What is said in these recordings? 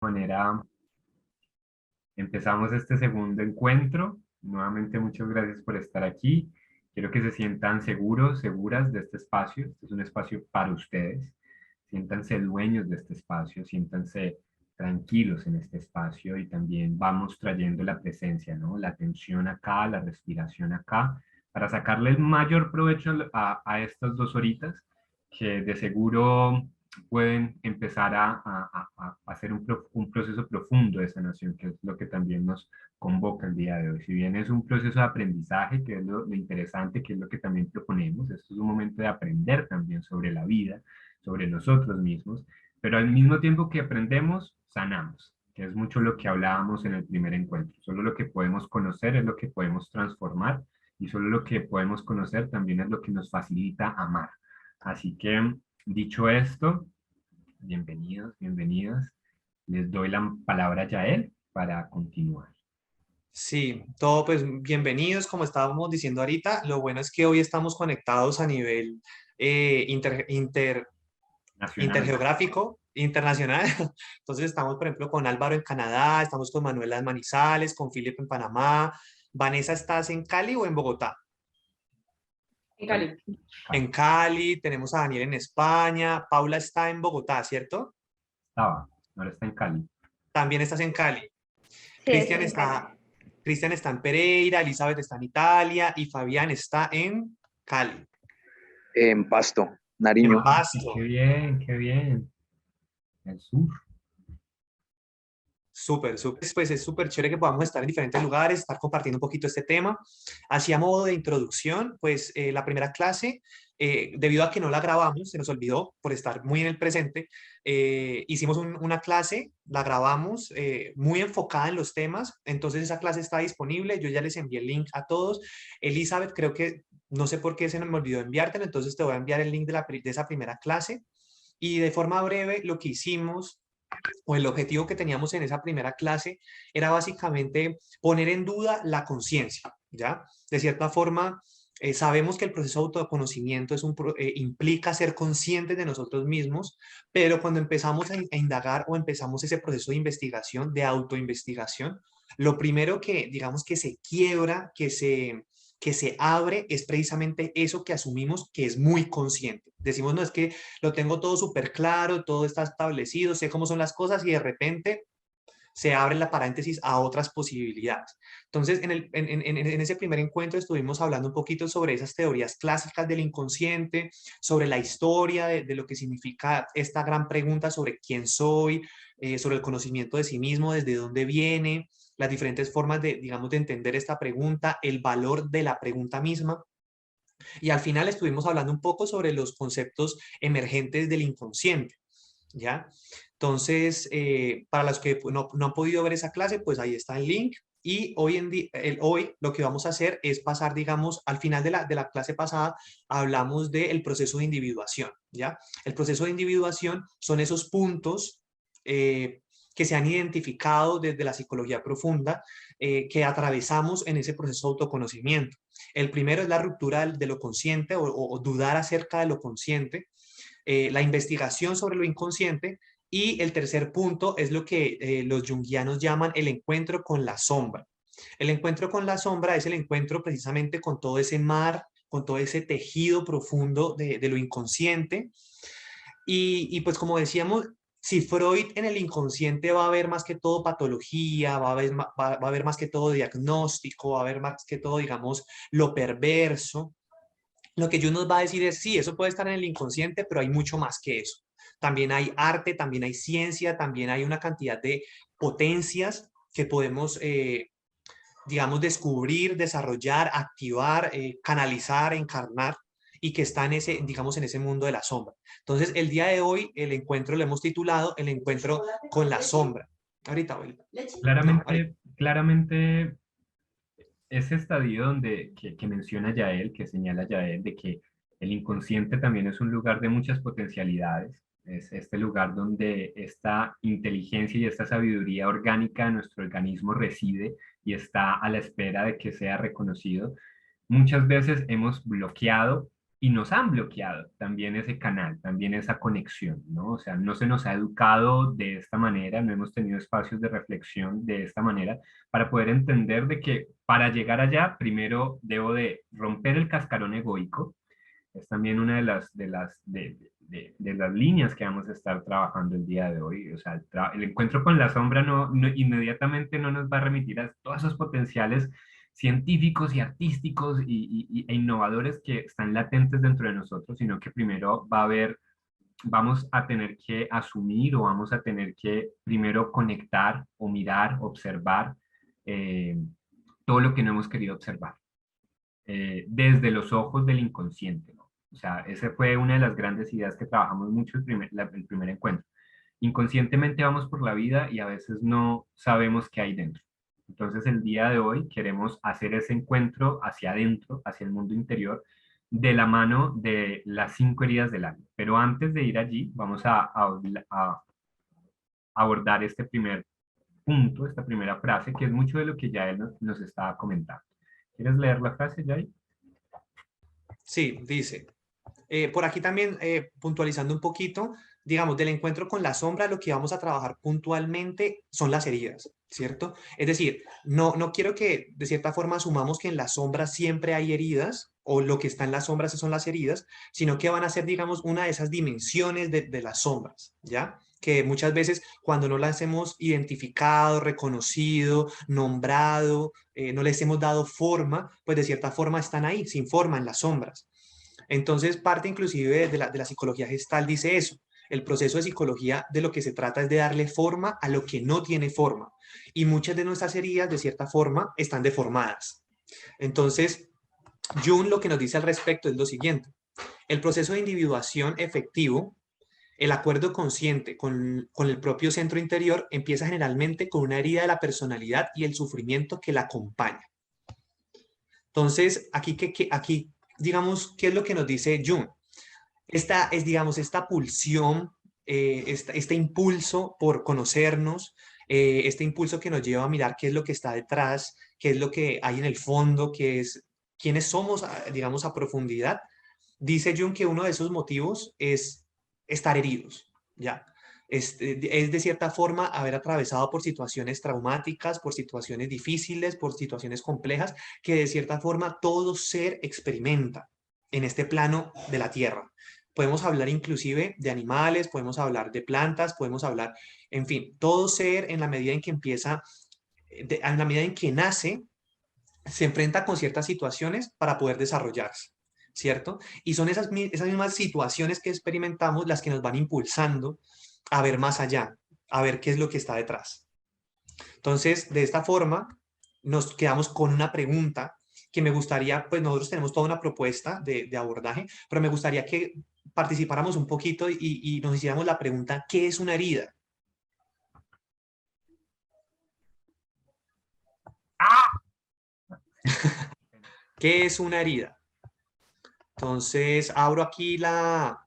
Manera, empezamos este segundo encuentro. Nuevamente, muchas gracias por estar aquí. Quiero que se sientan seguros, seguras de este espacio. Este es un espacio para ustedes. Siéntanse dueños de este espacio, siéntanse tranquilos en este espacio y también vamos trayendo la presencia, ¿no? La atención acá, la respiración acá, para sacarle el mayor provecho a estas 2 horitas que de seguro pueden empezar a hacer un proceso profundo de sanación, que es lo que también nos convoca el día de hoy. Si bien es un proceso de aprendizaje, que es lo interesante, que es lo que también proponemos, esto es un momento de aprender también sobre la vida, sobre nosotros mismos, pero al mismo tiempo que aprendemos, sanamos, que es mucho lo que hablábamos en el primer encuentro. Solo lo que podemos conocer es lo que podemos transformar y solo lo que podemos conocer también es lo que nos facilita amar. Así que, dicho esto, bienvenidos, bienvenidas. Les doy la palabra a Yael para continuar. Sí, todo pues bienvenidos, como estábamos diciendo ahorita. Lo bueno es que hoy estamos conectados a nivel Nacional. intergeográfico, internacional. Entonces estamos, por ejemplo, con Álvaro en Canadá, estamos con Manuela en Manizales, con Philip en Panamá. Vanessa, ¿estás en Cali o en Bogotá? En Cali. En Cali, tenemos a Daniel en España, Paula está en Bogotá, ¿cierto? Estaba, ahora está en Cali. También estás en Cali. Sí, Cristian estoy en Cali. está, Cristian está en Pereira, Elizabeth está en Italia y Fabián está en Cali. En Pasto, En Nariño. Qué Pasto. bien, qué bien. El sur. Súper, súper. Pues es súper chévere que podamos estar en diferentes lugares, estar compartiendo un poquito este tema. Así a modo de introducción, pues la primera clase, debido a que no la grabamos, se nos olvidó por estar muy en el presente, hicimos una clase, la grabamos muy enfocada en los temas, entonces esa clase está disponible, yo ya les envié el link a todos. Elizabeth, creo que, no sé por qué se me olvidó enviártelo, entonces te voy a enviar el link de esa primera clase. Y de forma breve, lo que hicimos o el objetivo que teníamos en esa primera clase era básicamente poner en duda la conciencia, ¿ya? De cierta forma, sabemos que el proceso de autoconocimiento implica ser conscientes de nosotros mismos, pero cuando empezamos a indagar o empezamos ese proceso de investigación, de autoinvestigación, lo primero que, digamos, que se quiebra, que se abre, es precisamente eso que asumimos que es muy consciente. Decimos, no, es que lo tengo todo súper claro, todo está establecido, sé cómo son las cosas y de repente se abre la paréntesis a otras posibilidades. Entonces, en ese primer encuentro estuvimos hablando un poquito sobre esas teorías clásicas del inconsciente, sobre la historia de lo que significa esta gran pregunta sobre quién soy, sobre el conocimiento de sí mismo, desde dónde viene, las diferentes formas de, digamos, de entender esta pregunta, el valor de la pregunta misma. Y al final estuvimos hablando un poco sobre los conceptos emergentes del inconsciente, ¿ya? Entonces, para los que no han podido ver esa clase, pues ahí está el link. Y hoy, hoy lo que vamos a hacer es pasar, digamos, al final de la clase pasada, hablamos del proceso de individuación, ¿ya? El proceso de individuación son esos puntos que se han identificado desde la psicología profunda, que atravesamos en ese proceso de autoconocimiento. El primero es la ruptura de lo consciente o dudar acerca de lo consciente, la investigación sobre lo inconsciente, y el tercer punto es lo que los junguianos llaman el encuentro con la sombra. El encuentro con la sombra es el encuentro precisamente con todo ese mar, con todo ese tejido profundo de lo inconsciente. Y pues como decíamos, si Freud en el inconsciente va a ver más que todo patología, va a ver más que todo diagnóstico, va a ver más que todo, digamos, lo perverso, lo que Jung nos va a decir es, sí, eso puede estar en el inconsciente, pero hay mucho más que eso. También hay arte, también hay ciencia, también hay una cantidad de potencias que podemos, digamos, descubrir, desarrollar, activar, canalizar, encarnar, y que está en ese, digamos, en ese mundo de la sombra. Entonces, el día de hoy, el encuentro lo hemos titulado El encuentro con la sombra. Ahorita, ahorita. No, ahorita. Claramente, ese estadio que menciona Yael, que señala Yael, de que el inconsciente también es un lugar de muchas potencialidades, es este lugar donde esta inteligencia y esta sabiduría orgánica de nuestro organismo reside y está a la espera de que sea reconocido. Muchas veces hemos bloqueado y nos han bloqueado también ese canal, también esa conexión, ¿no? O sea, no se nos ha educado de esta manera, no hemos tenido espacios de reflexión de esta manera para poder entender de que para llegar allá, primero debo de romper el cascarón egoico. Es también una de las líneas que vamos a estar trabajando el día de hoy. O sea, el encuentro con la sombra inmediatamente no nos va a remitir a todos esos potenciales científicos y artísticos e innovadores que están latentes dentro de nosotros, sino que primero vamos a tener que asumir o vamos a tener que primero conectar o mirar, observar eh, todo lo que no hemos querido observar desde los ojos del inconsciente, ¿no? O sea, esa fue una de las grandes ideas que trabajamos mucho el primer encuentro. Inconscientemente vamos por la vida y a veces no sabemos qué hay dentro. Entonces, el día de hoy queremos hacer ese encuentro hacia adentro, hacia el mundo interior, de la mano de las 5 heridas del alma. Pero antes de ir allí, vamos a abordar este primer punto, esta primera frase, que es mucho de lo que ya él nos estaba comentando. ¿Quieres leer la frase, Jay? Sí, dice. Por aquí también, puntualizando un poquito, digamos, del encuentro con la sombra, lo que vamos a trabajar puntualmente son las heridas, ¿cierto? Es decir, no quiero que de cierta forma asumamos que en la sombra siempre hay heridas o lo que está en las sombras son las heridas, sino que van a ser, digamos, una de esas dimensiones de las sombras, ¿ya? Que muchas veces cuando no las hemos identificado, reconocido, nombrado, no les hemos dado forma, pues de cierta forma están ahí, sin forma en las sombras. Entonces, parte inclusive de la psicología gestal dice eso. El proceso de psicología de lo que se trata es de darle forma a lo que no tiene forma. Y muchas de nuestras heridas, de cierta forma, están deformadas. Entonces, Jung lo que nos dice al respecto es lo siguiente. El proceso de individuación efectivo, el acuerdo consciente con el propio centro interior, empieza generalmente con una herida de la personalidad y el sufrimiento que la acompaña. Entonces, aquí digamos, ¿qué es lo que nos dice Jung? Esta es, digamos, esta pulsión, este impulso por conocernos, este impulso que nos lleva a mirar qué es lo que está detrás, qué es lo que hay en el fondo, qué es, quiénes somos, digamos, a profundidad. Dice Jung que uno de esos motivos es estar heridos, ¿ya? Es de cierta forma haber atravesado por situaciones traumáticas, por situaciones difíciles, por situaciones complejas, que de cierta forma todo ser experimenta en este plano de la Tierra. Podemos hablar inclusive de animales, podemos hablar de plantas, podemos hablar, en fin, todo ser en la medida en que empieza, en la medida en que nace, se enfrenta con ciertas situaciones para poder desarrollarse, ¿cierto? Y son esas mismas situaciones que experimentamos las que nos van impulsando a ver más allá, a ver qué es lo que está detrás. Entonces, de esta forma, nos quedamos con una pregunta que me gustaría, pues nosotros tenemos toda una propuesta de abordaje, pero me gustaría que participáramos un poquito y nos hiciéramos la pregunta, ¿qué es una herida? ¿Qué es una herida? Entonces, abro aquí La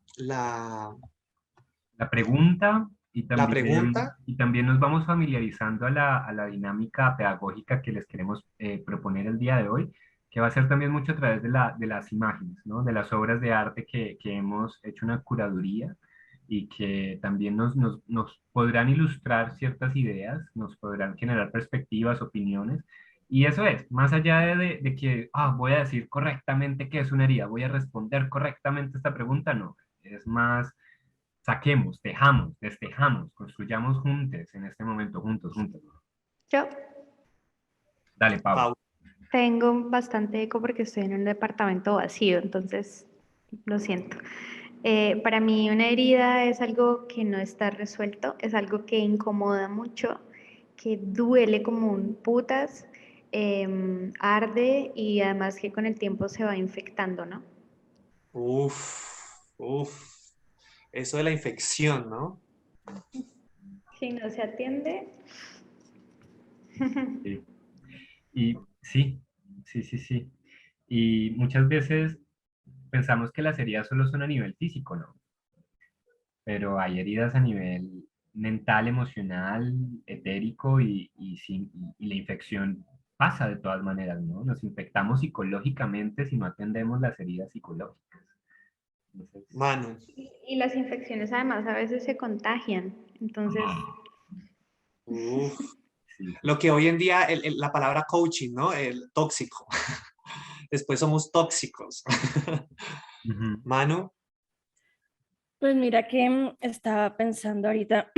pregunta la pregunta. y también nos vamos familiarizando a la dinámica pedagógica que les queremos proponer el día de hoy, que va a ser también mucho a través de las imágenes, ¿no? De las obras de arte que hemos hecho una curaduría y que también nos podrán ilustrar ciertas ideas, nos podrán generar perspectivas, opiniones. Y eso es, más allá de que voy a decir correctamente qué es una herida, voy a responder correctamente esta pregunta, no, es más saquemos, tejamos, destejamos, construyamos juntos en este momento, juntos, juntos. Yo Dale, Pau. Pau. tengo bastante eco porque estoy en un departamento vacío, entonces lo siento. Para mí una herida es algo que no está resuelto, es algo que incomoda mucho, que duele como un putas, arde y además que con el tiempo se va infectando, ¿no? Uf, eso de la infección, ¿no? Si no se atiende, Sí. Y sí, sí, sí, sí. Y muchas veces pensamos que las heridas solo son a nivel físico, ¿no? Pero hay heridas a nivel mental, emocional, etérico y la infección pasa de todas maneras, ¿no? Nos infectamos psicológicamente si no atendemos las heridas psicológicas. Entonces, Manu. Y las infecciones además a veces se contagian. Entonces, Uf. sí, Lo que hoy en día, la palabra coaching, ¿no? El tóxico. Después somos tóxicos. ujú. Manu, Pues mira que estaba pensando ahorita,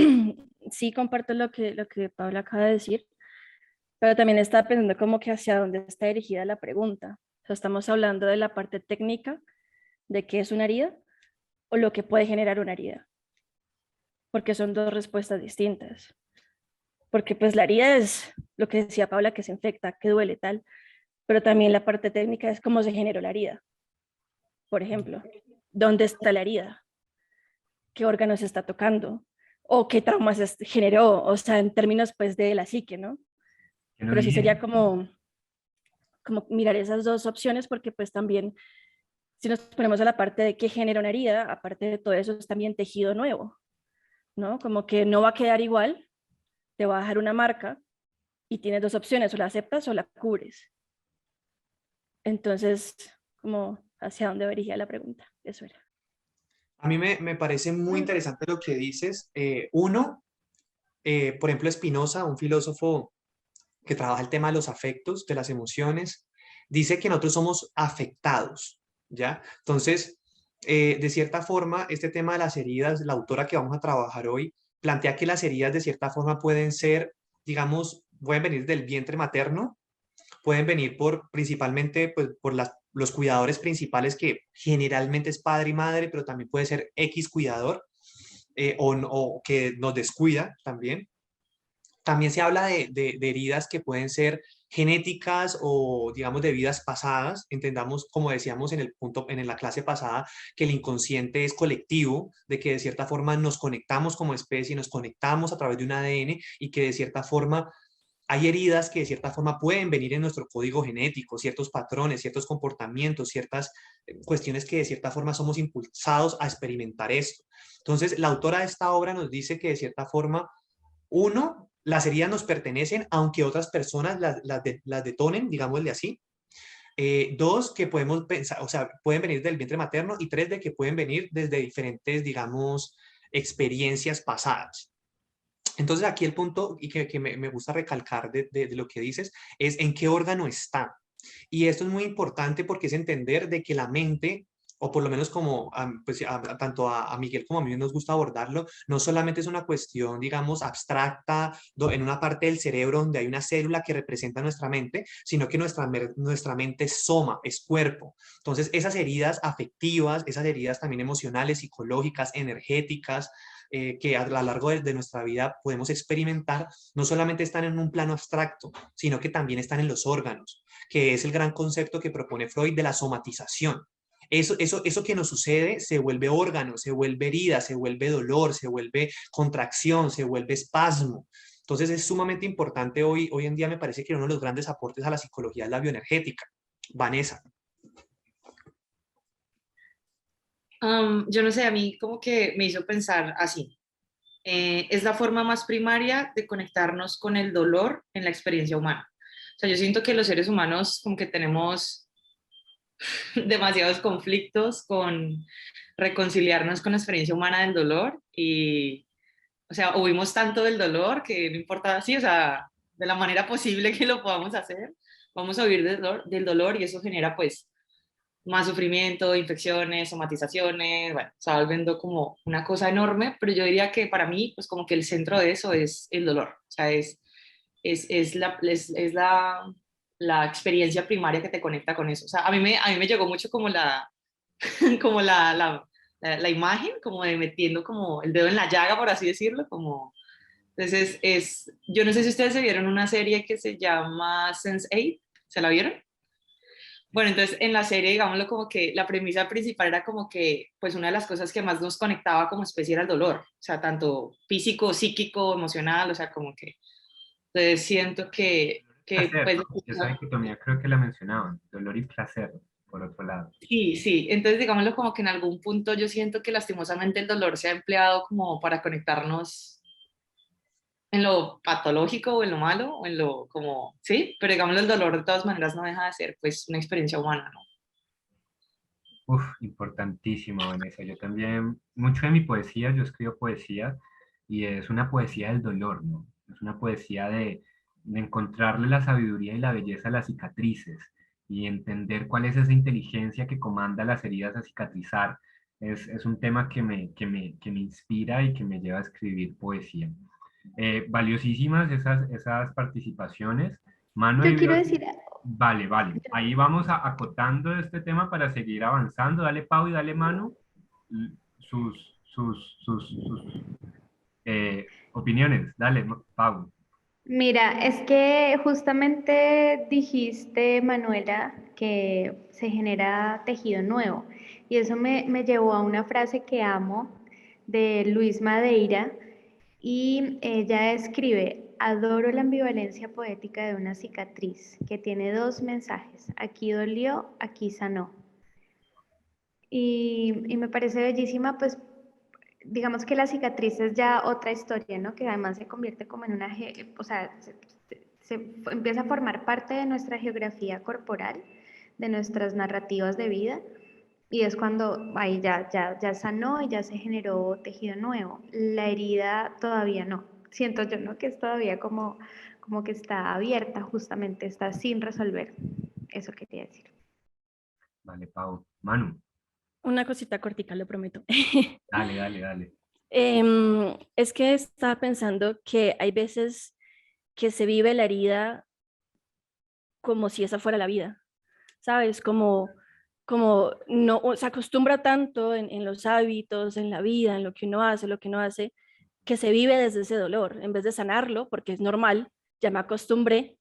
sí comparto lo que Paula acaba de decir, pero también estaba pensando como que hacia dónde está dirigida la pregunta. O sea, estamos hablando de la parte técnica de qué es una herida o lo que puede generar una herida, porque son dos respuestas distintas. Porque pues la herida es lo que decía Paula, que se infecta, que duele tal, pero también la parte técnica es cómo se generó la herida. Por ejemplo, ¿dónde está la herida? ¿Qué órganos está tocando? ¿O qué traumas generó? O sea, en términos pues de la psique, ¿no? Yo no Pero sí dije, sería como mirar esas dos opciones porque pues también si nos ponemos a la parte de qué genera una herida, aparte de todo eso es también tejido nuevo, ¿no? Como que no va a quedar igual, te va a dejar una marca y tienes dos opciones, o la aceptas o la cubres. Entonces, como hacia dónde dirigía la pregunta, eso era. a mí me parece muy interesante lo que dices. Uno, por ejemplo, Spinoza, un filósofo que trabaja el tema de los afectos, de las emociones, dice que nosotros somos afectados, ¿ya? Entonces, de cierta forma, este tema de las heridas, la autora que vamos a trabajar hoy, plantea que las heridas de cierta forma pueden ser, digamos, pueden venir del vientre materno, pueden venir principalmente pues, por los cuidadores principales, que generalmente es padre y madre, pero también puede ser X cuidador, o que nos descuida también. También se habla de heridas que pueden ser genéticas o, digamos, de vidas pasadas. Entendamos, como decíamos en el punto, en la clase pasada, que el inconsciente es colectivo, de que de cierta forma nos conectamos como especie, nos conectamos a través de un ADN y que de cierta forma hay heridas que de cierta forma pueden venir en nuestro código genético, ciertos patrones, ciertos comportamientos, ciertas cuestiones que de cierta forma somos impulsados a experimentar esto. Entonces, la autora de esta obra nos dice que de cierta forma, uno, las heridas nos pertenecen, aunque otras personas las detonen, digámosle así. Dos, que podemos pensar, o sea, pueden venir del vientre materno. Y tres, de que pueden venir desde diferentes, digamos, experiencias pasadas. Entonces aquí el punto y que me gusta recalcar de lo que dices es en qué órgano está. Y esto es muy importante porque es entender de que la mente, o por lo menos como pues, tanto a Miguel como a mí nos gusta abordarlo, no solamente es una cuestión, digamos, abstracta en una parte del cerebro donde hay una célula que representa nuestra mente, sino que nuestra mente es soma, es cuerpo. Entonces esas heridas afectivas, esas heridas también emocionales, psicológicas, energéticas, que a lo largo de nuestra vida podemos experimentar, no solamente están en un plano abstracto, sino que también están en los órganos, que es el gran concepto que propone Freud de la somatización. Eso que nos sucede se vuelve órgano, se vuelve herida, se vuelve dolor, se vuelve contracción, se vuelve espasmo. Entonces es sumamente importante hoy en día, me parece que uno de los grandes aportes a la psicología es la bioenergética. Vanessa. Yo no sé, a mí como que me hizo pensar así. Es la forma más primaria de conectarnos con el dolor en la experiencia humana. O sea, yo siento que los seres humanos como que tenemos demasiados conflictos con reconciliarnos con la experiencia humana del dolor y, o sea, huimos tanto del dolor que no importa así, o sea, de la manera posible que lo podamos hacer, vamos a huir del dolor y eso genera pues más sufrimiento, infecciones, somatizaciones, bueno, se va volviendo como una cosa enorme, pero yo diría que para mí, pues como que el centro de eso es el dolor, o sea, es la experiencia primaria que te conecta con eso. O sea, a mí me llegó mucho como como la imagen, como de metiendo como el dedo en la llaga, por así decirlo, como... Entonces, yo no sé si ustedes se vieron una serie que se llama Sense8, ¿se la vieron? Bueno, entonces en la serie, digámoslo como que la premisa principal era como que, pues una de las cosas que más nos conectaba como especie era el dolor, o sea, tanto físico, psíquico, emocional, o sea, como que, entonces siento que placer, pues, ¿no? Esa dicotomía creo que la mencionaban, dolor y placer, por otro lado. sí, sí, entonces digámoslo como que en algún punto yo siento que lastimosamente el dolor se ha empleado como para conectarnos en lo patológico o en lo malo, o en lo como, sí, pero digámoslo el dolor de todas maneras no deja de ser pues una experiencia humana, ¿no? Uf, importantísimo, Vanessa. Yo también, mucho de mi poesía, yo escribo poesía y es una poesía del dolor, ¿no? Es una poesía de encontrarle la sabiduría y la belleza a las cicatrices y entender cuál es esa inteligencia que comanda las heridas a cicatrizar. Es un tema que me inspira y que me lleva a escribir poesía. Valiosísimas esas participaciones. Mano Yo y quiero veo. decir, Vale, vale. Ahí vamos acotando este tema para seguir avanzando. Dale, Pau, y dale, Manu, sus opiniones. Dale, Pau. mira, es que justamente dijiste, Manuela, que se genera tejido nuevo. Y eso me llevó a una frase que amo de Luis Madeira. Y ella escribe, adoro la ambivalencia poética de una cicatriz que tiene dos mensajes, aquí dolió, aquí sanó. Y me parece bellísima, pues digamos que la cicatriz es ya otra historia, ¿no? Que además se convierte como en una, o sea, empieza a formar parte de nuestra geografía corporal, de nuestras narrativas de vida. Y es cuando ahí ya sanó y ya se generó tejido nuevo. La herida todavía no. Siento yo, ¿no? Que es todavía como que está abierta, justamente, está sin resolver. Eso quería decir. Vale, Pau. Manu, Una cosita cortica, lo prometo. dale, dale, dale. Es que estaba pensando que hay veces que se vive la herida como si esa fuera la vida, ¿sabes? Como no, se acostumbra tanto en los hábitos, en la vida, en lo que uno hace, que se vive desde ese dolor, en vez de sanarlo, porque es normal, ya me acostumbré,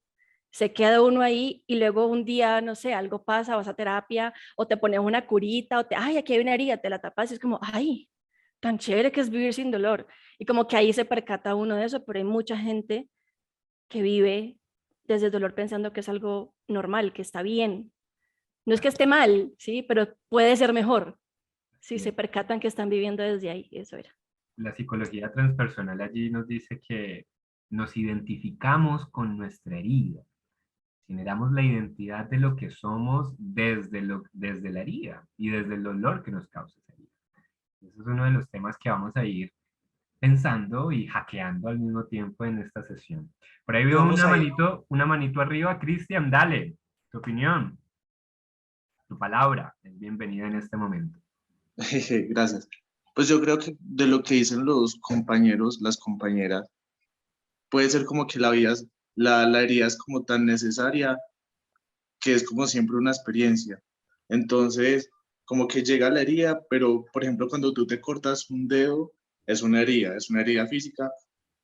se queda uno ahí y luego un día, no sé, algo pasa, vas a terapia o te pones una curita o ay, aquí hay una herida, te la tapas y es como, ay, tan chévere que es vivir sin dolor. Y como que ahí se percata uno de eso, pero hay mucha gente que vive desde el dolor pensando que es algo normal, que está bien. No es que esté mal, sí, pero puede ser mejor si se Bien. percatan que están viviendo desde ahí. Eso era. La psicología transpersonal allí nos dice que nos identificamos con nuestra herida. Generamos la identidad de lo que somos desde la herida y desde el dolor que nos causa esa herida. Ese es uno de los temas que vamos a ir pensando y hackeando al mismo tiempo en esta sesión. Por ahí Y veo vamos a ir, una manito arriba. Cristian, dale, tu opinión, tu palabra es bienvenida en este momento. Gracias. Pues yo creo que de lo que dicen los compañeros, las compañeras, puede ser como que la vida, la herida es como tan necesaria que es como siempre una experiencia. Entonces, como que llega la herida, pero por ejemplo, cuando tú te cortas un dedo, es una herida física,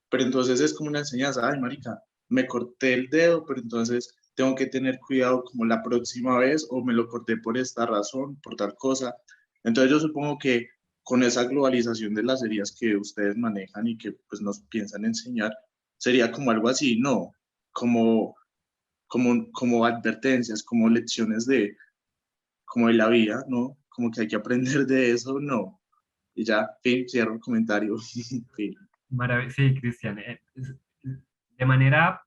pero entonces es como una enseñanza, ay, marica, me corté el dedo, pero entonces tengo que tener cuidado como la próxima vez o me lo corté por esta razón, por tal cosa. Entonces yo supongo que con esa globalización de las heridas que ustedes manejan y que pues nos piensan enseñar, sería como algo así, ¿no? Como, como advertencias, como lecciones como de la vida, ¿no? Como que hay que aprender de eso, ¿no? Y ya, fin, cierro el comentario. Fin. Sí, Cristian, de manera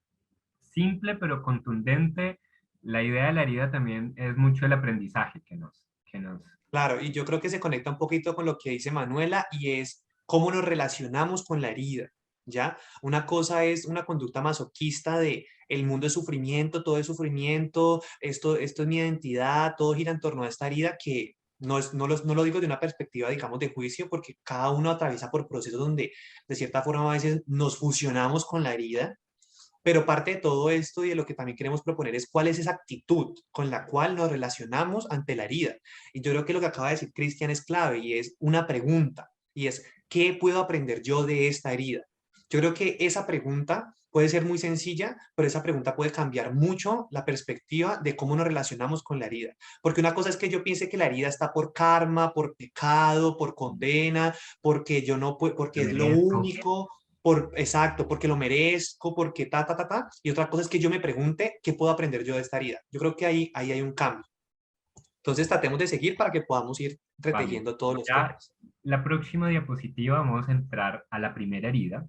simple pero contundente, la idea de la herida también es mucho el aprendizaje que nos. claro, y yo creo que se conecta un poquito con lo que dice Manuela y es cómo nos relacionamos con la herida, ¿ya? Una cosa es una conducta masoquista de el mundo es sufrimiento, todo es sufrimiento, esto es mi identidad, todo gira en torno a esta herida que no lo digo de una perspectiva, digamos, de juicio, porque cada uno atraviesa por procesos donde de cierta forma a veces nos fusionamos con la herida, pero parte de todo esto y de lo que también queremos proponer es cuál es esa actitud con la cual nos relacionamos ante la herida. Y yo creo que lo que acaba de decir Cristian es clave y es una pregunta, y es, ¿qué puedo aprender yo de esta herida? Yo creo que esa pregunta puede ser muy sencilla, pero esa pregunta puede cambiar mucho la perspectiva de cómo nos relacionamos con la herida. Porque una cosa es que yo piense que la herida está por karma, por pecado, por condena, porque yo no puedo, porque Lo es lo merezco. único, exacto, porque lo merezco, porque ta. Y otra cosa es que yo me pregunte, ¿qué puedo aprender yo de esta herida? Yo creo que ahí hay un cambio. Entonces tratemos de seguir para que podamos ir Vale. retejiendo todos los Ya temas. la próxima diapositiva vamos a entrar a la primera herida.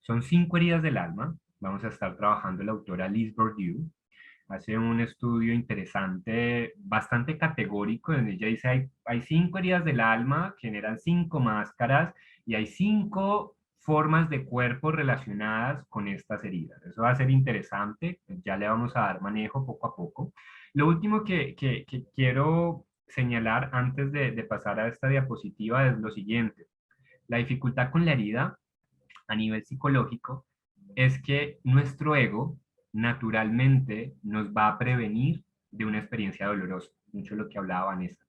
Son 5 heridas del alma. Vamos a estar trabajando la autora Liz Bourdieu. hace un estudio interesante, bastante categórico, donde ella dice hay 5 heridas del alma, generan 5 máscaras y hay 5 formas de cuerpo relacionadas con estas heridas. Eso va a ser interesante, ya le vamos a dar manejo poco a poco. Lo último que quiero señalar antes de pasar a esta diapositiva es lo siguiente. La dificultad con la herida a nivel psicológico es que nuestro ego naturalmente nos va a prevenir de una experiencia dolorosa, mucho lo que hablaba Vanessa.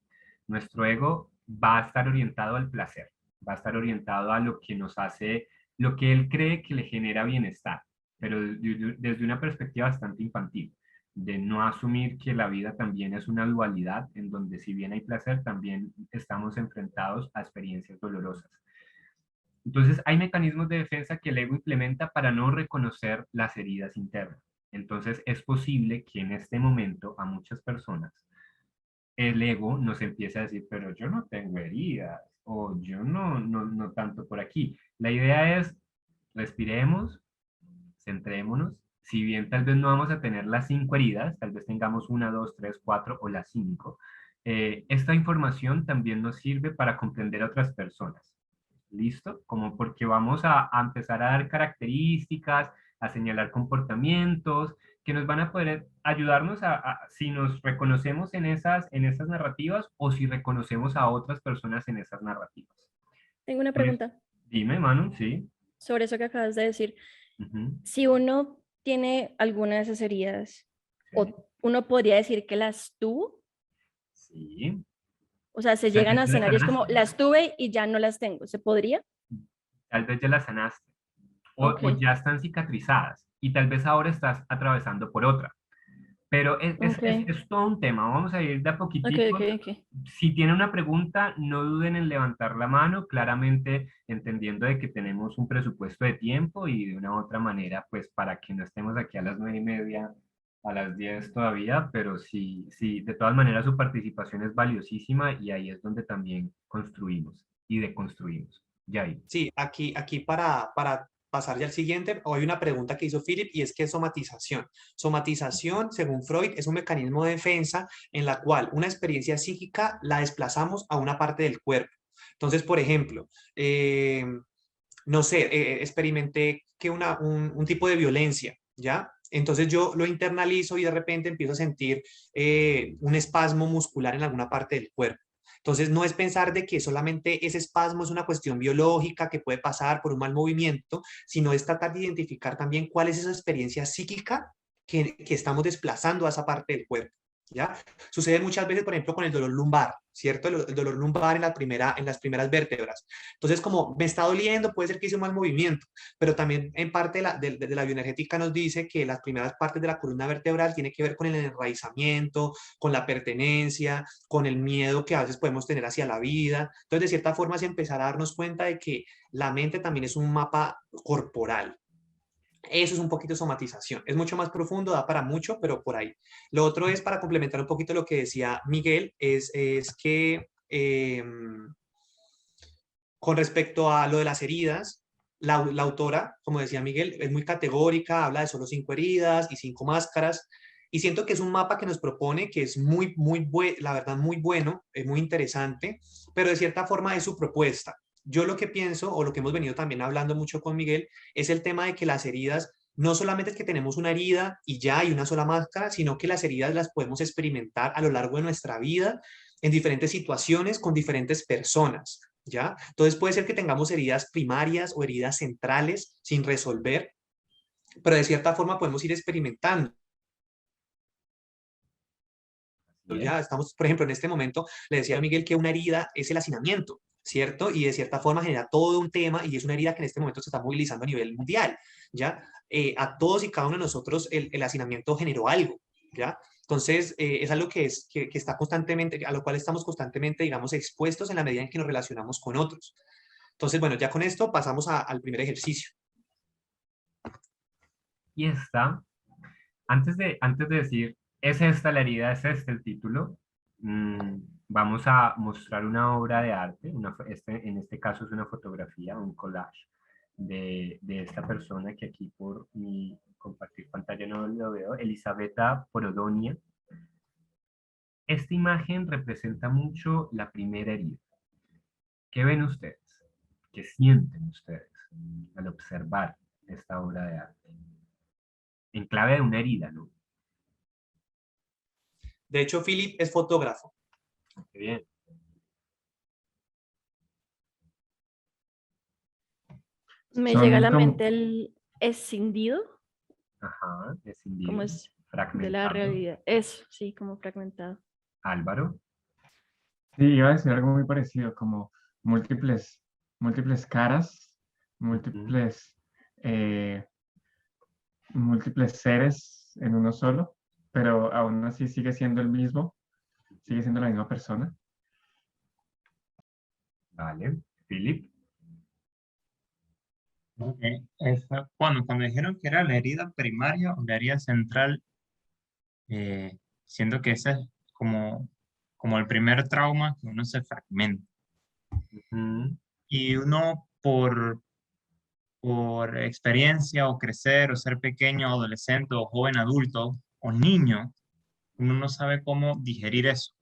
Nuestro ego va a estar orientado al placer, va a estar orientado a lo que nos hace, lo que él cree que le genera bienestar, pero desde una perspectiva bastante infantil, de no asumir que la vida también es una dualidad, en donde si bien hay placer, también estamos enfrentados a experiencias dolorosas. Entonces, hay mecanismos de defensa que el ego implementa para no reconocer las heridas internas. Entonces, es posible que en este momento a muchas personas el ego nos empiece a decir, pero yo no tengo heridas, o yo no tanto por aquí. La idea es, respiremos, centrémonos. Si bien tal vez no vamos a tener las 5 heridas, tal vez tengamos 1, 2, 3, 4 o las 5, esta información también nos sirve para comprender a otras personas. ¿Listo? Como porque vamos a empezar a dar características, a señalar comportamientos que nos van a poder ayudarnos si nos reconocemos en esas narrativas o si reconocemos a otras personas en esas narrativas. Tengo una pregunta Dime, Manu, sí. sobre eso que acabas de decir. Ujú. Si uno tiene alguna de esas heridas, Sí. o uno podría decir que las tuvo, Sí. o sea, se Tal llegan vez a ya las escenarios como sanaste. las tuve y ya no las tengo. ¿Se podría? Tal vez ya las sanaste. O Ok, ya están cicatrizadas y tal vez ahora estás atravesando por otra. Pero ok, es todo un tema. Vamos a ir de a ok, poquitico. ok, ok. Si tienen una pregunta, no duden en levantar la mano, claramente entendiendo de que tenemos un presupuesto de tiempo y de una u otra manera, pues para que no estemos aquí a las 9:30, a las 10 todavía, pero sí, sí, de todas maneras su participación es valiosísima y ahí es donde también construimos y deconstruimos. Ya ahí. Sí, aquí para pasar ya al siguiente, hay una pregunta que hizo Philip y es ¿qué es somatización? Somatización, según Freud, es un mecanismo de defensa en la cual una experiencia psíquica la desplazamos a una parte del cuerpo. Entonces, por ejemplo, no sé, experimenté que un tipo de violencia, ¿ya? Entonces yo lo internalizo y de repente empiezo a sentir un espasmo muscular en alguna parte del cuerpo. Entonces no es pensar de que solamente ese espasmo es una cuestión biológica que puede pasar por un mal movimiento, sino es tratar de identificar también cuál es esa experiencia psíquica que estamos desplazando a esa parte del cuerpo. ¿Ya? Sucede muchas veces, por ejemplo, con el dolor lumbar, ¿cierto? El dolor lumbar en las primeras vértebras. Entonces, como me está doliendo, puede ser que hice un mal movimiento, pero también en parte de la bioenergética nos dice que las primeras partes de la columna vertebral tiene que ver con el enraizamiento, con la pertenencia, con el miedo que a veces podemos tener hacia la vida. Entonces, de cierta forma, es empezar a darnos cuenta de que la mente también es un mapa corporal. Eso es un poquito somatización. Es mucho más profundo, da para mucho, pero por ahí. Lo otro es, para complementar un poquito lo que decía Miguel, es que con respecto a lo de las heridas, la autora, como decía Miguel, es muy categórica, habla de solo 5 heridas y 5 máscaras, y siento que es un mapa que nos propone, que es la verdad, muy bueno, es muy interesante, pero de cierta forma es su propuesta. Yo lo que pienso, o lo que hemos venido también hablando mucho con Miguel, es el tema de que las heridas, no solamente es que tenemos una herida y ya hay una sola máscara, sino que las heridas las podemos experimentar a lo largo de nuestra vida, en diferentes situaciones, con diferentes personas. ¿Ya? Entonces puede ser que tengamos heridas primarias o heridas centrales sin resolver, pero de cierta forma podemos ir experimentando. Así es. Ya estamos, por ejemplo, en este momento, le decía a Miguel que una herida es el hacinamiento, ¿cierto? Y de cierta forma genera todo un tema y es una herida que en este momento se está movilizando a nivel mundial, ¿ya? A todos y cada uno de nosotros el hacinamiento generó algo, ¿ya? Entonces, es algo que está constantemente, a lo cual estamos constantemente, digamos, expuestos en la medida en que nos relacionamos con otros. Entonces, bueno, ya con esto pasamos al primer ejercicio. Y esta, antes de decir, ¿es esta la herida? ¿Es este el título? Mm, vamos a mostrar una obra de arte, en este caso es una fotografía, un collage de esta persona que aquí por mi compartir pantalla no lo veo. Elisabetta Porodonia. Esta imagen representa mucho la primera herida. ¿Qué ven ustedes? ¿Qué sienten ustedes al observar esta obra de arte? En clave de una herida, ¿no? De hecho, Philip es fotógrafo. Qué bien. Me Son llega a la como- mente el escindido, Ajá, como escindido, es de la fragmentado. realidad. Eso, sí, como fragmentado. Álvaro. Sí, iba a decir algo muy parecido, como múltiples caras, Ujú. múltiples, eh, múltiples seres en uno solo, pero aún así sigue siendo el mismo, sigue siendo la misma persona. Vale. Philip. Ok, cuando dijeron que era la herida primaria o la herida central, siento que ese es como el primer trauma que uno se fragmenta. Ujú. Y uno por experiencia o crecer o ser pequeño, adolescente o joven adulto o niño, uno no sabe cómo digerir eso.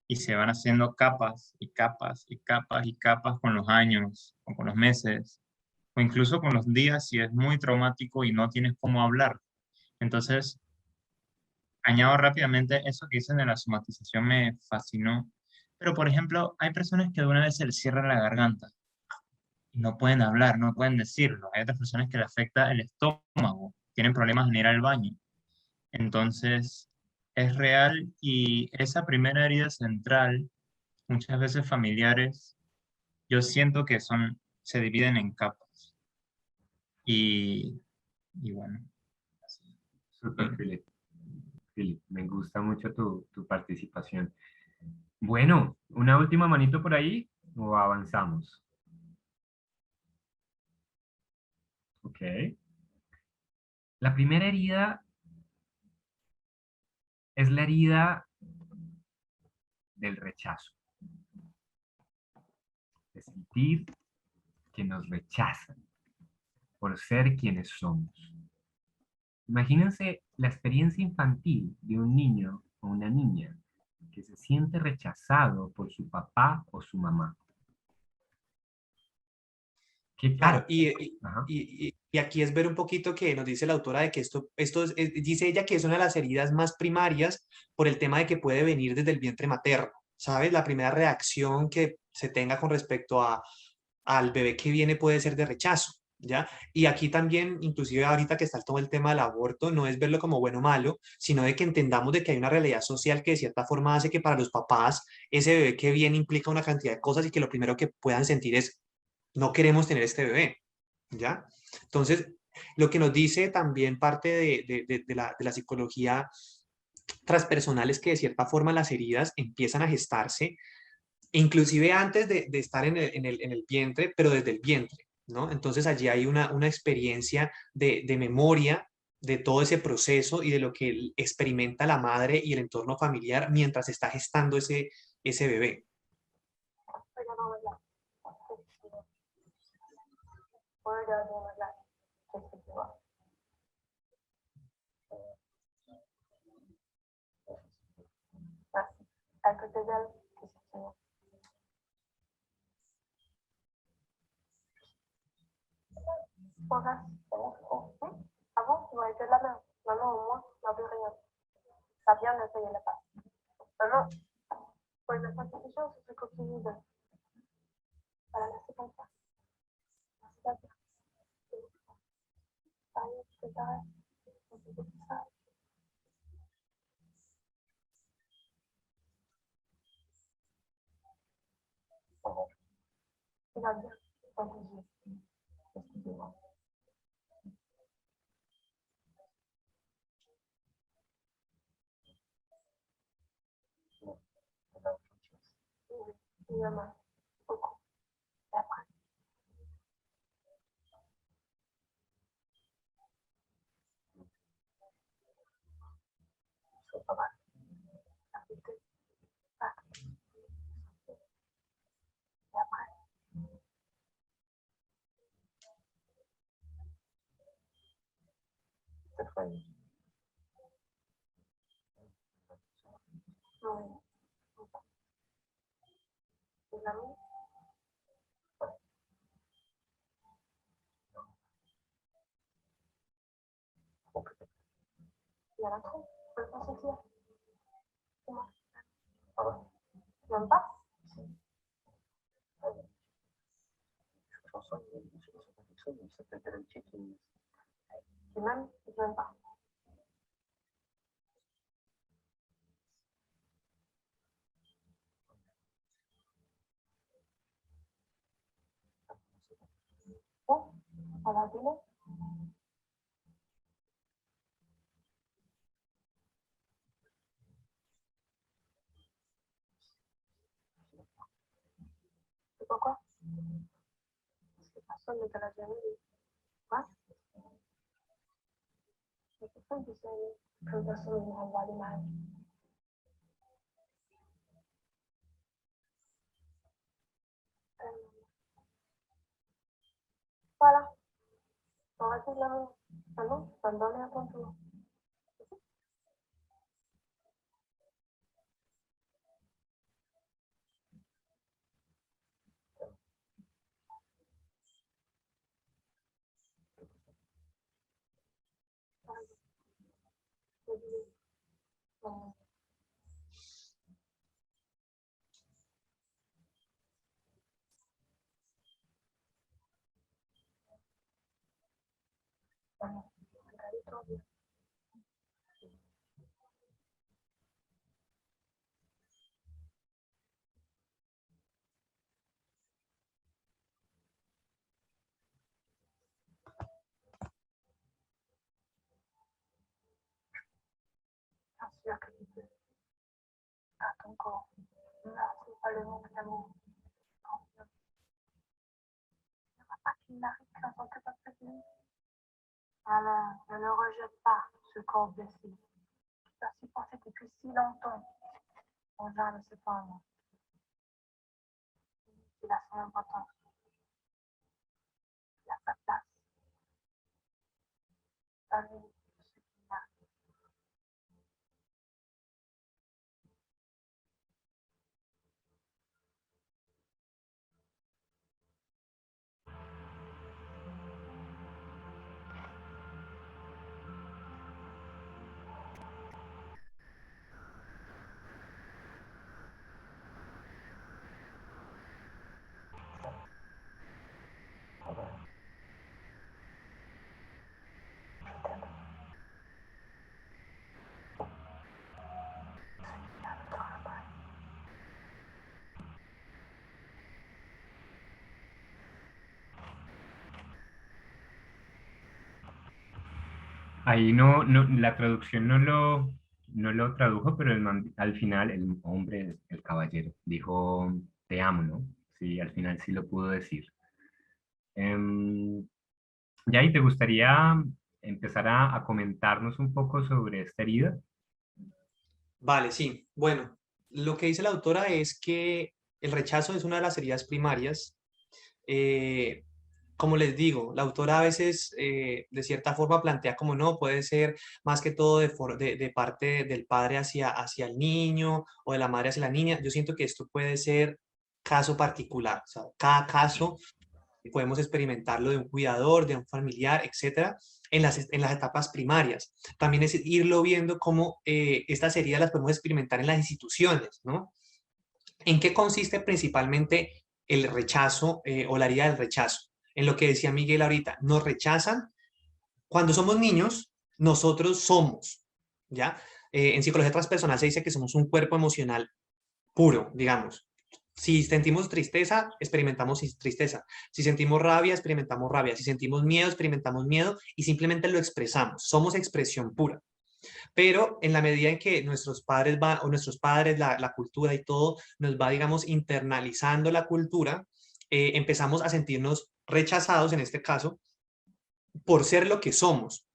Y se van haciendo capas y capas y capas y capas con los años o con los meses o incluso con los días si es muy traumático y no tienes cómo hablar. Entonces, añado rápidamente eso que dicen de la somatización me fascinó. Pero, por ejemplo, hay personas que de una vez se les cierra la garganta y no pueden hablar, no pueden decirlo. Hay otras personas que les afecta el estómago, tienen problemas en ir al baño. Entonces, es real y esa primera herida central, muchas veces familiares, yo siento que se dividen en capas. Y, y bueno, así. Super, Philip. Philip, me gusta mucho tu participación. Bueno, ¿una última manito por ahí o avanzamos? Ok. La primera herida es la herida del rechazo, de sentir que nos rechazan por ser quienes somos. Imagínense la experiencia infantil de un niño o una niña que se siente rechazado por su papá o su mamá. ¿Qué Claro, cara? Ajá. y aquí es ver un poquito que nos dice la autora de que dice ella que es una de las heridas más primarias por el tema de que puede venir desde el vientre materno, ¿sabes? La primera reacción que se tenga con respecto al bebé que viene puede ser de rechazo, ¿ya? Y aquí también, inclusive ahorita que está todo el tema del aborto, no es verlo como bueno o malo, sino de que entendamos de que hay una realidad social que de cierta forma hace que para los papás ese bebé que viene implica una cantidad de cosas y que lo primero que puedan sentir es no queremos tener este bebé, ¿ya? Entonces, lo que nos dice también parte de la psicología transpersonal es que de cierta forma las heridas empiezan a gestarse, inclusive antes de estar en el vientre, pero desde el vientre, ¿no? Entonces allí hay una experiencia de memoria de todo ese proceso y de lo que experimenta la madre y el entorno familiar mientras está gestando ese bebé. Ahí no, la traducción no lo tradujo, pero al final el hombre, el caballero, dijo, te amo, ¿no? Sí, al final sí lo pudo decir. Em, Yair, ¿te gustaría empezar a comentarnos un poco sobre esta herida? Vale, sí. Bueno, lo que dice la autora es que el rechazo es una de las heridas primarias. Eh, como les digo, la autora a veces de cierta forma plantea como no, puede ser más que todo de parte del padre hacia el niño o de la madre hacia la niña. Yo siento que esto puede ser caso particular. O sea, cada caso podemos experimentarlo de un cuidador, de un familiar, etcétera, en las etapas primarias. También es irlo viendo cómo estas heridas las podemos experimentar en las instituciones, ¿no? ¿En qué consiste principalmente el rechazo o la herida del rechazo? En lo que decía Miguel ahorita, nos rechazan. Cuando somos niños, nosotros somos, ¿ya? En psicología transpersonal se dice que somos un cuerpo emocional puro, digamos. Si sentimos tristeza, experimentamos tristeza. Si sentimos rabia, experimentamos rabia. Si sentimos miedo, experimentamos miedo y simplemente lo expresamos. Somos expresión pura. Pero en la medida en que nuestros padres o nuestros padres, la cultura y todo, nos va, digamos, internalizando la cultura, empezamos a sentirnos rechazados, en este caso, por ser lo que somos.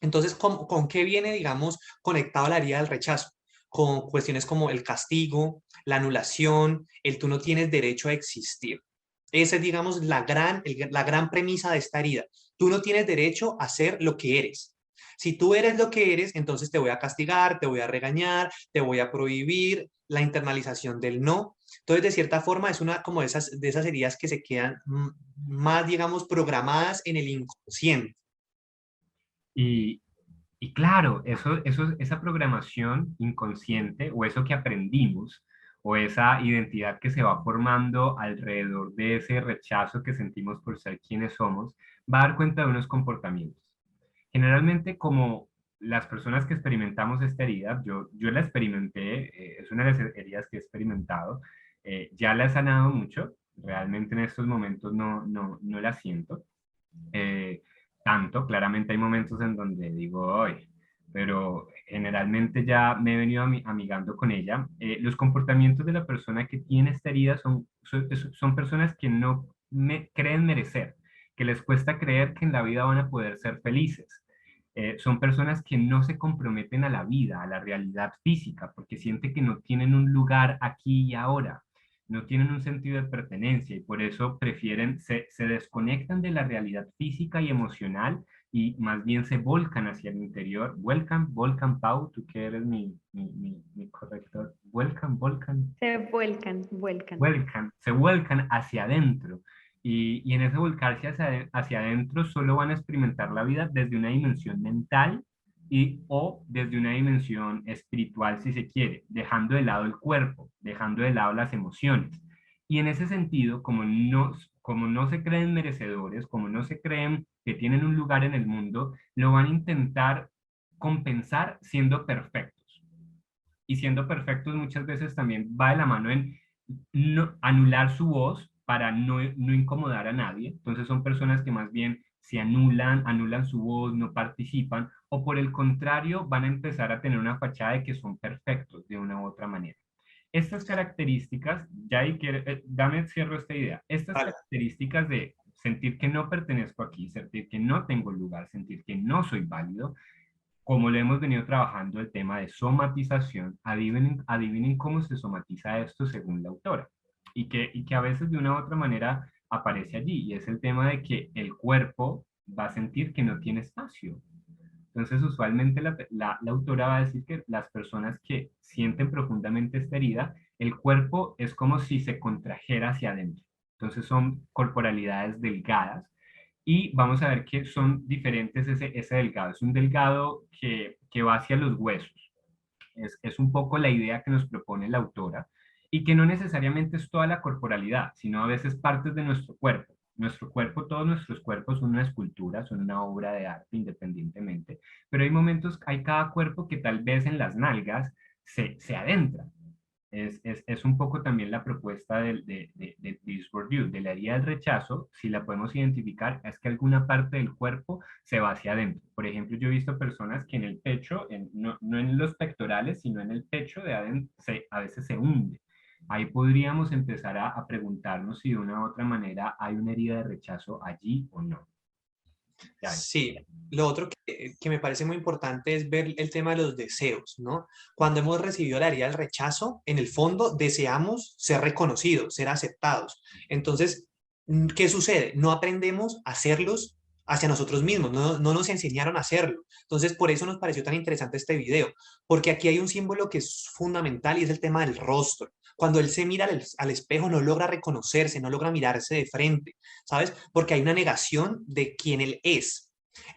Entonces, ¿con qué viene, digamos, conectado la herida del rechazo? Con cuestiones como el castigo, la anulación, el tú no tienes derecho a existir. Esa es, digamos, la gran premisa de esta herida. Tú no tienes derecho a ser lo que eres. Si tú eres lo que eres, entonces te voy a castigar, te voy a regañar, te voy a prohibir, la internalización del no. Entonces, de cierta forma, es una como de esas heridas que se quedan más, digamos, programadas en el inconsciente. Y, y claro, esa programación inconsciente o eso que aprendimos o esa identidad que se va formando alrededor de ese rechazo que sentimos por ser quienes somos, va a dar cuenta de unos comportamientos. Generalmente, como las personas que experimentamos esta herida, yo la experimenté, es una de las heridas que he experimentado, ya la he sanado mucho, realmente en estos momentos no la siento eh, tanto, claramente hay momentos en donde digo, hoy, pero generalmente ya me he venido amigando con ella. Los comportamientos de la persona que tiene esta herida son personas que no creen merecer, que les cuesta creer que en la vida van a poder ser felices. Son personas que no se comprometen a la vida, a la realidad física, porque sienten que no tienen un lugar aquí y ahora, no tienen un sentido de pertenencia y por eso prefieren, se desconectan de la realidad física y emocional y más bien se volcan hacia el interior. Volcan, Pau, tú que eres mi corrector. Volcan. Se vuelcan. Se vuelcan hacia adentro. Y en ese volcarse hacia adentro solo van a experimentar la vida desde una dimensión mental o desde una dimensión espiritual, si se quiere, dejando de lado el cuerpo, dejando de lado las emociones. Y en ese sentido, como no se creen merecedores, como no se creen que tienen un lugar en el mundo, lo van a intentar compensar siendo perfectos. Y siendo perfectos muchas veces también va de la mano en anular su voz para no incomodar a nadie. Entonces son personas que más bien se anulan su voz, no participan, o por el contrario van a empezar a tener una fachada de que son perfectos de una u otra manera. Estas características, dame cierro esta idea, estas características de sentir que no pertenezco aquí, sentir que no tengo lugar, sentir que no soy válido, como lo hemos venido trabajando el tema de somatización, adivinen cómo se somatiza esto según la autora, y que a veces de una u otra manera aparece allí, y es el tema de que el cuerpo va a sentir que no tiene espacio. Entonces, usualmente la autora va a decir que las personas que sienten profundamente esta herida, el cuerpo es como si se contrajera hacia adentro. Entonces, son corporalidades delgadas, y vamos a ver que son diferentes ese delgado. Es un delgado que va hacia los huesos. Es un poco la idea que nos propone la autora y que no necesariamente es toda la corporalidad, sino a veces partes de nuestro cuerpo. Nuestro cuerpo, todos nuestros cuerpos son una escultura, son una obra de arte independientemente, pero hay momentos, hay cada cuerpo que tal vez en las nalgas se adentra. Es un poco también la propuesta de This Word You, de la herida del rechazo, si la podemos identificar, es que alguna parte del cuerpo se va hacia adentro. Por ejemplo, yo he visto personas que en el pecho, no en los pectorales, sino en el pecho de adentro, a veces se hunde. Ahí podríamos empezar a preguntarnos si de una u otra manera hay una herida de rechazo allí o no. Sí, lo otro que me parece muy importante es ver el tema de los deseos, ¿no? Cuando hemos recibido la herida del rechazo, en el fondo deseamos ser reconocidos, ser aceptados. Entonces, ¿qué sucede? No aprendemos a hacerlos hacia nosotros mismos, no nos enseñaron a hacerlo. Entonces, por eso nos pareció tan interesante este video, porque aquí hay un símbolo que es fundamental y es el tema del rostro. Cuando él se mira al espejo no logra reconocerse, no logra mirarse de frente, ¿sabes? Porque hay una negación de quién él es.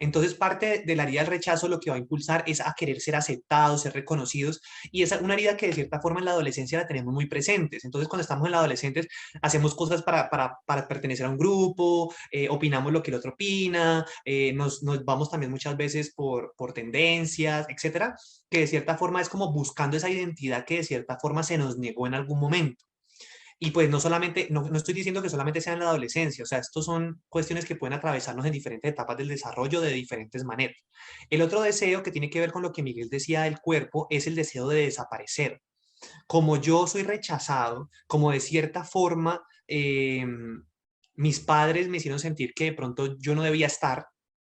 Entonces, parte de la herida del rechazo lo que va a impulsar es a querer ser aceptados, ser reconocidos, y es una herida que de cierta forma en la adolescencia la tenemos muy presentes. Entonces, cuando estamos en la adolescencia, hacemos cosas para pertenecer a un grupo, opinamos lo que el otro opina, nos vamos también muchas veces por tendencias, etcétera, que de cierta forma es como buscando esa identidad que de cierta forma se nos negó en algún momento. Y pues no solamente, no estoy diciendo que solamente sea en la adolescencia, o sea, estos son cuestiones que pueden atravesarnos en diferentes etapas del desarrollo de diferentes maneras. El otro deseo que tiene que ver con lo que Miguel decía del cuerpo es el deseo de desaparecer. Como yo soy rechazado, como de cierta forma mis padres me hicieron sentir que de pronto yo no debía estar,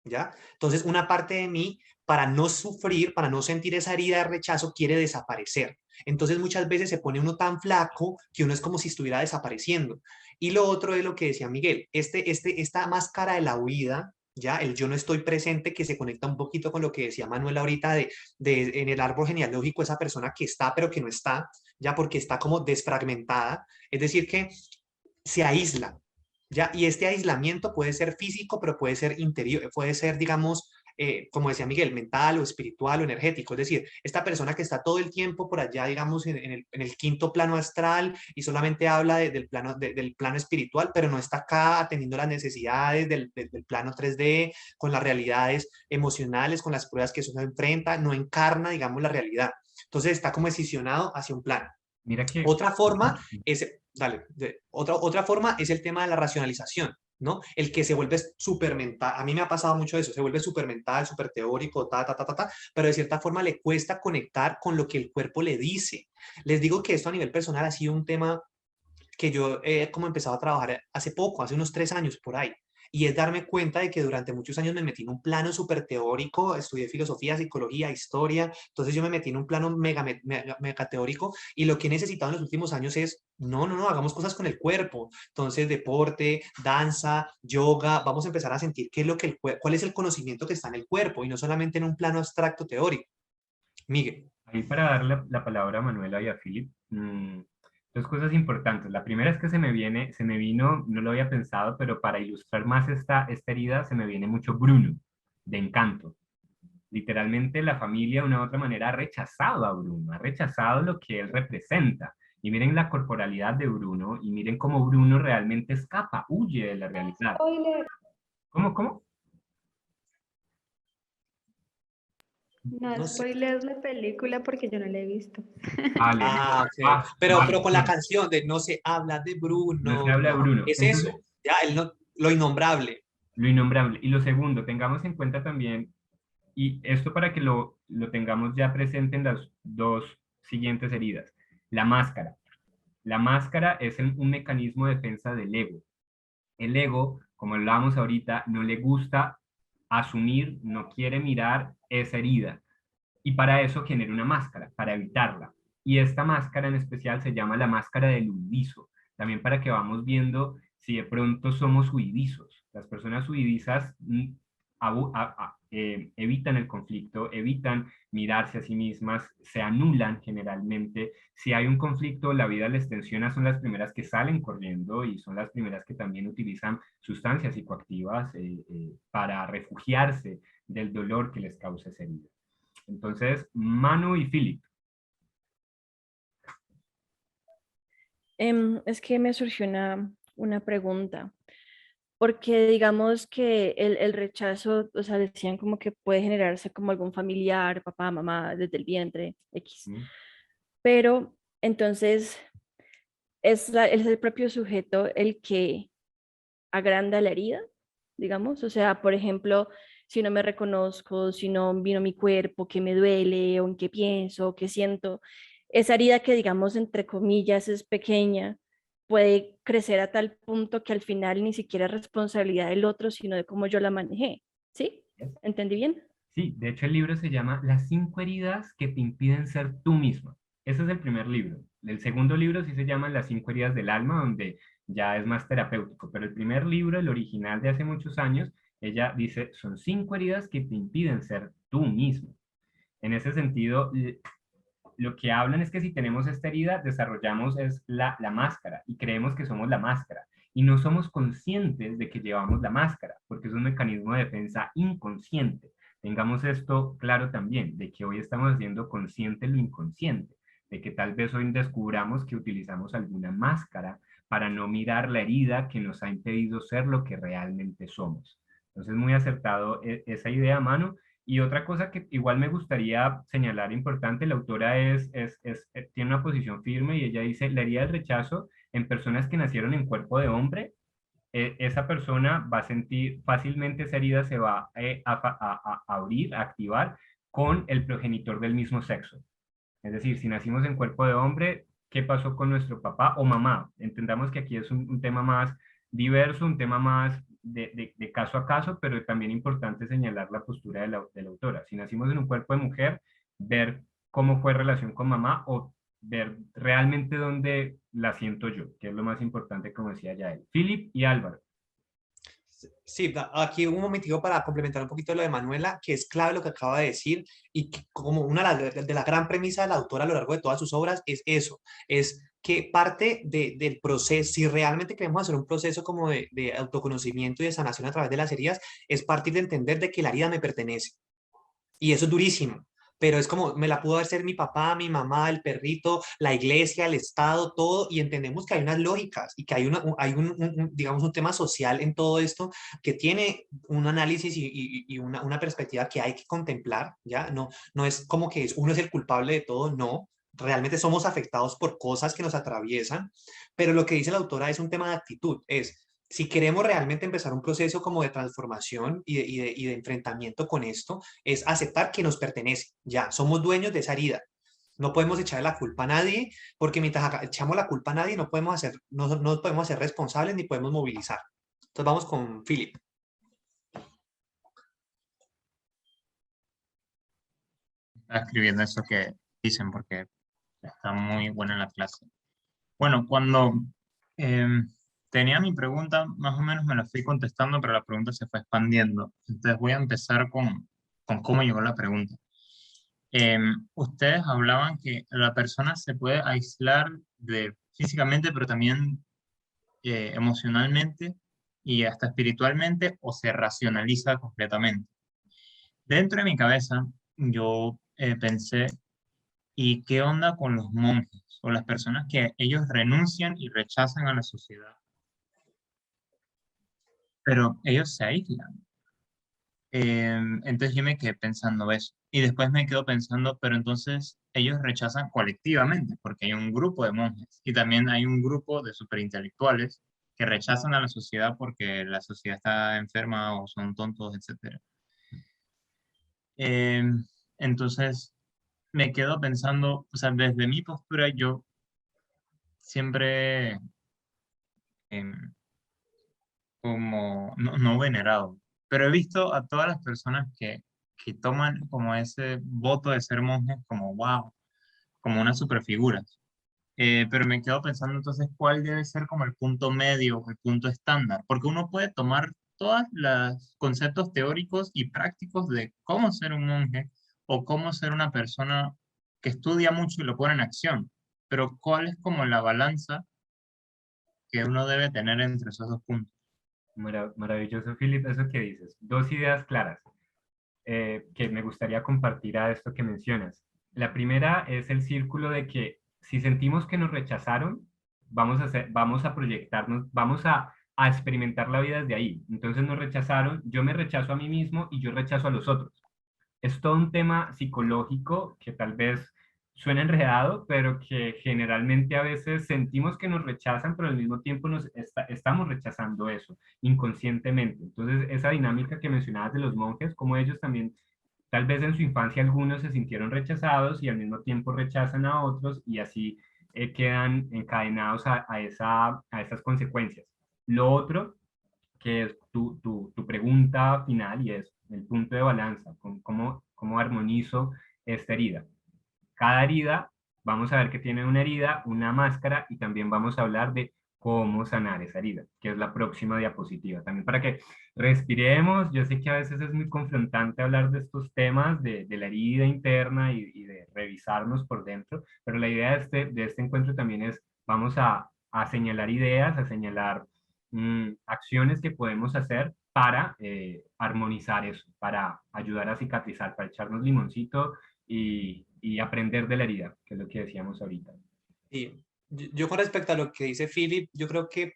¿ya? Entonces una parte de mí, para no sufrir, para no sentir esa herida de rechazo, quiere desaparecer. Entonces muchas veces se pone uno tan flaco que uno es como si estuviera desapareciendo. Y lo otro es lo que decía Miguel, esta máscara de la huida, ya el yo no estoy presente, que se conecta un poquito con lo que decía Manuel ahorita en el árbol genealógico, esa persona que está pero que no está, ya porque está como desfragmentada, es decir, que se aísla, ya, y este aislamiento puede ser físico, pero puede ser interior, puede ser, digamos, como decía Miguel, mental o espiritual o energético. Es decir, esta persona que está todo el tiempo por allá, digamos, en el quinto plano astral y solamente habla del plano espiritual, pero no está acá atendiendo las necesidades del plano 3D, con las realidades emocionales, con las pruebas que eso se enfrenta, no encarna, digamos, la realidad. Entonces está como decisionado hacia un plano. Mira que... Otra forma es, otra forma es el tema de la racionalización, ¿no? El que se vuelve súper mental, a mí me ha pasado mucho eso, se vuelve súper mental, súper teórico, pero de cierta forma le cuesta conectar con lo que el cuerpo le dice. Les digo que esto a nivel personal ha sido un tema que yo he como empezado a trabajar hace poco, hace unos 3 años por ahí. Y es darme cuenta de que durante muchos años me metí en un plano súper teórico, estudié filosofía, psicología, historia, entonces yo me metí en un plano mega teórico y lo que he necesitado en los últimos años es, no, hagamos cosas con el cuerpo. Entonces, deporte, danza, yoga, vamos a empezar a sentir qué es lo que cuál es el conocimiento que está en el cuerpo y no solamente en un plano abstracto teórico. Miguel. Ahí para darle la palabra a Manuela y a Philip, dos cosas importantes. La primera es que se me vino, no lo había pensado, pero para ilustrar más esta herida, se me viene mucho Bruno, de Encanto. Literalmente la familia de una u otra manera ha rechazado a Bruno, ha rechazado lo que él representa. Y miren la corporalidad de Bruno, y miren cómo Bruno realmente escapa, huye de la realidad. ¿Cómo? No spoilees la película porque yo no la he visto. Vale. Ok. Pero Vale. con la canción de No se habla de Bruno. No se habla de Bruno. Es Entonces, eso, ya, lo innombrable. lo innombrable. Y lo segundo, tengamos en cuenta también, y esto para que lo tengamos ya presente en las dos siguientes heridas, la máscara. La máscara es un mecanismo de defensa del ego. El ego, como hablábamos ahorita, no le gusta asumir, no quiere mirar esa herida. Y para eso genera una máscara, para evitarla. Y esta máscara en especial se llama la máscara del huidizo. También para que vamos viendo si de pronto somos huidizos. Las personas huidizas evitan el conflicto, evitan mirarse a sí mismas, se anulan generalmente. Si hay un conflicto, la vida les tensiona, son las primeras que salen corriendo y son las primeras que también utilizan sustancias psicoactivas para refugiarse del dolor que les causa esa herida. Entonces, Manu y Philip. Es que me surgió una pregunta, porque digamos que el rechazo, o sea, decían como que puede generarse como algún familiar, papá, mamá, desde el vientre, X. Pero entonces es el propio sujeto el que agranda la herida, digamos. O sea, por ejemplo, si no me reconozco, si no vino mi cuerpo, que me duele, o en qué pienso, qué siento, esa herida que, digamos, entre comillas, es pequeña, puede crecer a tal punto que al final ni siquiera es responsabilidad del otro, sino de cómo yo la manejé. ¿Sí? ¿Entendí bien? Sí, de hecho el libro se llama Las 5 heridas que te impiden ser tú misma. Ese es el primer libro. El segundo libro sí se llama Las 5 heridas del alma, donde ya es más terapéutico. Pero el primer libro, el original de hace muchos años, ella dice, son 5 heridas que te impiden ser tú mismo. En ese sentido, lo que hablan es que si tenemos esta herida, desarrollamos es la máscara y creemos que somos la máscara. Y no somos conscientes de que llevamos la máscara, porque es un mecanismo de defensa inconsciente. Tengamos esto claro también, de que hoy estamos haciendo consciente lo inconsciente, de que tal vez hoy descubramos que utilizamos alguna máscara para no mirar la herida que nos ha impedido ser lo que realmente somos. Entonces, muy acertado esa idea, Manu. Y otra cosa que igual me gustaría señalar importante, la autora tiene una posición firme y ella dice, la herida del rechazo en personas que nacieron en cuerpo de hombre, esa persona va a sentir fácilmente esa herida se va a abrir, a activar con el progenitor del mismo sexo. Es decir, si nacimos en cuerpo de hombre, ¿qué pasó con nuestro papá o mamá? Entendamos que aquí es un tema más diverso, un tema más de caso a caso, pero también importante señalar la postura de la autora. Si nacimos en un cuerpo de mujer, ver cómo fue relación con mamá o ver realmente dónde la siento yo, que es lo más importante, como decía ya él. Philip y Álvaro. Sí, aquí un momentico para complementar un poquito lo de Manuela, que es clave lo que acaba de decir, y que como una de la gran premisa de la autora a lo largo de todas sus obras es eso, es que parte del proceso, si realmente queremos hacer un proceso como de autoconocimiento y de sanación a través de las heridas, es partir de entender de que la herida me pertenece. Y eso es durísimo, pero es como, me la pudo hacer mi papá, mi mamá, el perrito, la iglesia, el Estado, todo, y entendemos que hay unas lógicas y que hay, hay digamos, un tema social en todo esto que tiene un análisis y una perspectiva que hay que contemplar, ¿ya? No, no es como que uno es el culpable de todo, no. Realmente somos afectados por cosas que nos atraviesan, pero lo que dice la autora es un tema de actitud, es si queremos realmente empezar un proceso como de transformación y de enfrentamiento con esto, es aceptar que nos pertenece, ya, somos dueños de esa herida. No podemos echarle la culpa a nadie, porque mientras echamos la culpa a nadie, no podemos hacer, no podemos ser responsables ni podemos movilizar. Entonces vamos con Philip. Estaba escribiendo eso que dicen porque está muy buena la clase. Bueno, cuando tenía mi pregunta, más o menos me la fui contestando, pero la pregunta se fue expandiendo. Entonces voy a empezar con cómo llegó la pregunta. Ustedes hablaban que la persona se puede aislar físicamente, pero también emocionalmente y hasta espiritualmente, o se racionaliza completamente. Dentro de mi cabeza, yo pensé, ¿y qué onda con los monjes o las personas que ellos renuncian y rechazan a la sociedad? Pero ellos se aíslan. Entonces yo me quedé pensando eso. Y después me quedo pensando, pero entonces ellos rechazan colectivamente, porque hay un grupo de monjes y también hay un grupo de superintelectuales que rechazan a la sociedad porque la sociedad está enferma o son tontos, etc. Entonces me quedo pensando, o sea, desde mi postura yo siempre em, como, no venerado, pero he visto a todas las personas que toman como ese voto de ser monjes como wow, como unas superfiguras. Pero me quedo pensando entonces cuál debe ser como el punto medio, el punto estándar, porque uno puede tomar todos los conceptos teóricos y prácticos de cómo ser un monje o cómo ser una persona que estudia mucho y lo pone en acción, pero cuál es como la balanza que uno debe tener entre esos dos puntos. Maravilloso, Philip, eso que dices. Dos ideas claras que me gustaría compartir a esto que mencionas. La primera es el círculo de que si sentimos que nos rechazaron, vamos a proyectarnos, vamos a experimentar la vida desde ahí. Entonces nos rechazaron, yo me rechazo a mí mismo y yo rechazo a los otros. Es todo un tema psicológico que tal vez suena enredado, pero que generalmente a veces sentimos que nos rechazan, pero al mismo tiempo estamos rechazando eso inconscientemente. Entonces, esa dinámica que mencionabas de los monjes, como ellos también, tal vez en su infancia algunos se sintieron rechazados y al mismo tiempo rechazan a otros y así quedan encadenados a esas consecuencias. Lo otro que es tu pregunta final y es el punto de balanza, cómo armonizo esta herida. Cada herida, vamos a ver que tiene una herida, una máscara y también vamos a hablar de cómo sanar esa herida, que es la próxima diapositiva. También para que respiremos, yo sé que a veces es muy confrontante hablar de estos temas, de la herida interna y de revisarnos por dentro, pero la idea de este encuentro también es, vamos a señalar ideas, a señalar acciones que podemos hacer para armonizar eso, para ayudar a cicatrizar, para echarnos limoncito y aprender de la herida, que es lo que decíamos ahorita. Y yo con respecto a lo que dice Philip, yo creo que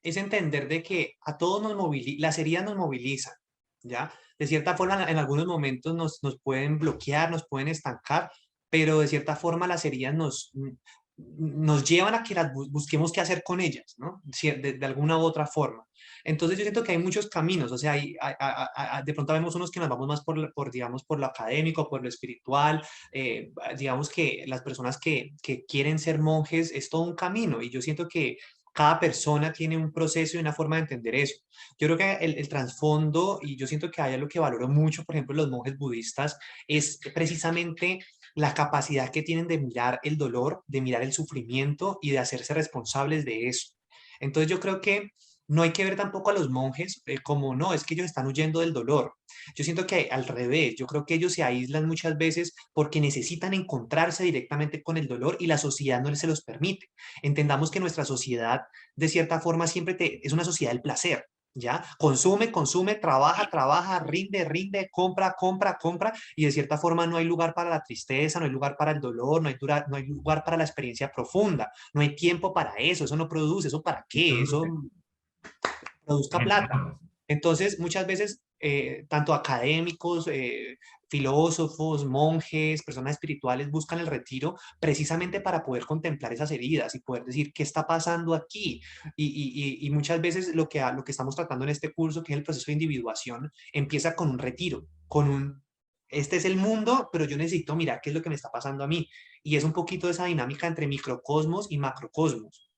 es entender de que a todos nos las heridas nos movilizan, ¿ya? De cierta forma, en algunos momentos nos pueden bloquear, nos pueden estancar, pero de cierta forma las heridas nos llevan a que las busquemos qué hacer con ellas, ¿no? De alguna u otra forma. Entonces yo siento que hay muchos caminos, o sea, de pronto vemos unos que nos vamos más digamos, por lo académico, por lo espiritual, digamos que las personas que quieren ser monjes es todo un camino y yo siento que cada persona tiene un proceso y una forma de entender eso. Yo creo que el trasfondo, y yo siento que hay algo que valoro mucho, por ejemplo, los monjes budistas, es precisamente la capacidad que tienen de mirar el dolor, de mirar el sufrimiento y de hacerse responsables de eso. Entonces yo creo que no hay que ver tampoco a los monjes como, no, es que ellos están huyendo del dolor. Yo siento que al revés, yo creo que ellos se aíslan muchas veces porque necesitan encontrarse directamente con el dolor y la sociedad no se los permite. Entendamos que nuestra sociedad, de cierta forma, es una sociedad del placer. ¿Ya? Consume, consume, trabaja, trabaja, rinde, rinde, compra, compra, compra, y de cierta forma no hay lugar para la tristeza, no hay lugar para el dolor, no hay lugar para la experiencia profunda, no hay tiempo para eso no produce, ¿eso para qué? Eso produzca plata. Entonces, muchas veces, tanto académicos, filósofos, monjes, personas espirituales buscan el retiro precisamente para poder contemplar esas heridas y poder decir qué está pasando aquí. Y muchas veces lo que estamos tratando en este curso, que es el proceso de individuación, empieza con un retiro, este es el mundo, pero yo necesito mirar qué es lo que me está pasando a mí. Y es un poquito esa dinámica entre microcosmos y macrocosmos.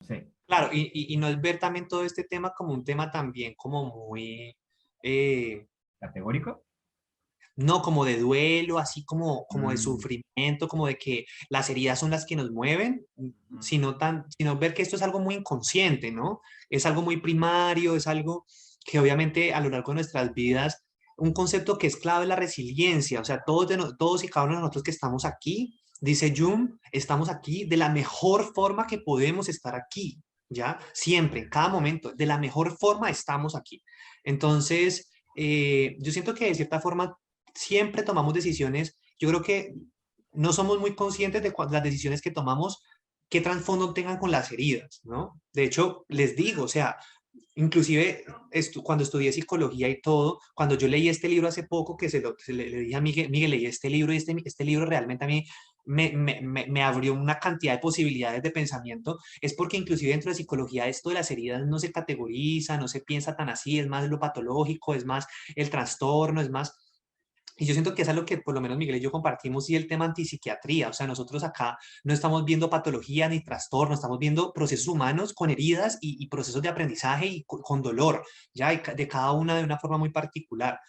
Sí. Claro, y no es ver también todo este tema como un tema también como muy, ¿Categórico? no, como de duelo, así como de Mm. sufrimiento, como de que las heridas son las que nos mueven, sino ver que esto es algo muy inconsciente, ¿no? Es algo muy primario, es algo que obviamente a lo largo de nuestras vidas, un concepto que es clave es la resiliencia, o sea, todos y cada uno de nosotros que estamos aquí, dice Jung, estamos aquí de la mejor forma que podemos estar aquí, ¿ya? Siempre, en cada momento, de la mejor forma estamos aquí. Entonces, yo siento que de cierta forma siempre tomamos decisiones, yo creo que no somos muy conscientes de las decisiones que tomamos, qué trasfondo tengan con las heridas, ¿no? De hecho, les digo, o sea, inclusive cuando estudié psicología y todo, cuando yo leí este libro hace poco, que le dije a Miguel, Miguel, leí este libro y este libro realmente a mí me abrió una cantidad de posibilidades de pensamiento, es porque inclusive dentro de psicología esto de las heridas no se categoriza, no se piensa tan así, es más lo patológico, es más el trastorno, es más... Y yo siento que es algo que por lo menos Miguel y yo compartimos y el tema antipsiquiatría. O sea, nosotros acá no estamos viendo patología ni trastorno, estamos viendo procesos humanos con heridas y procesos de aprendizaje y con dolor, ya de cada una de una forma muy particular.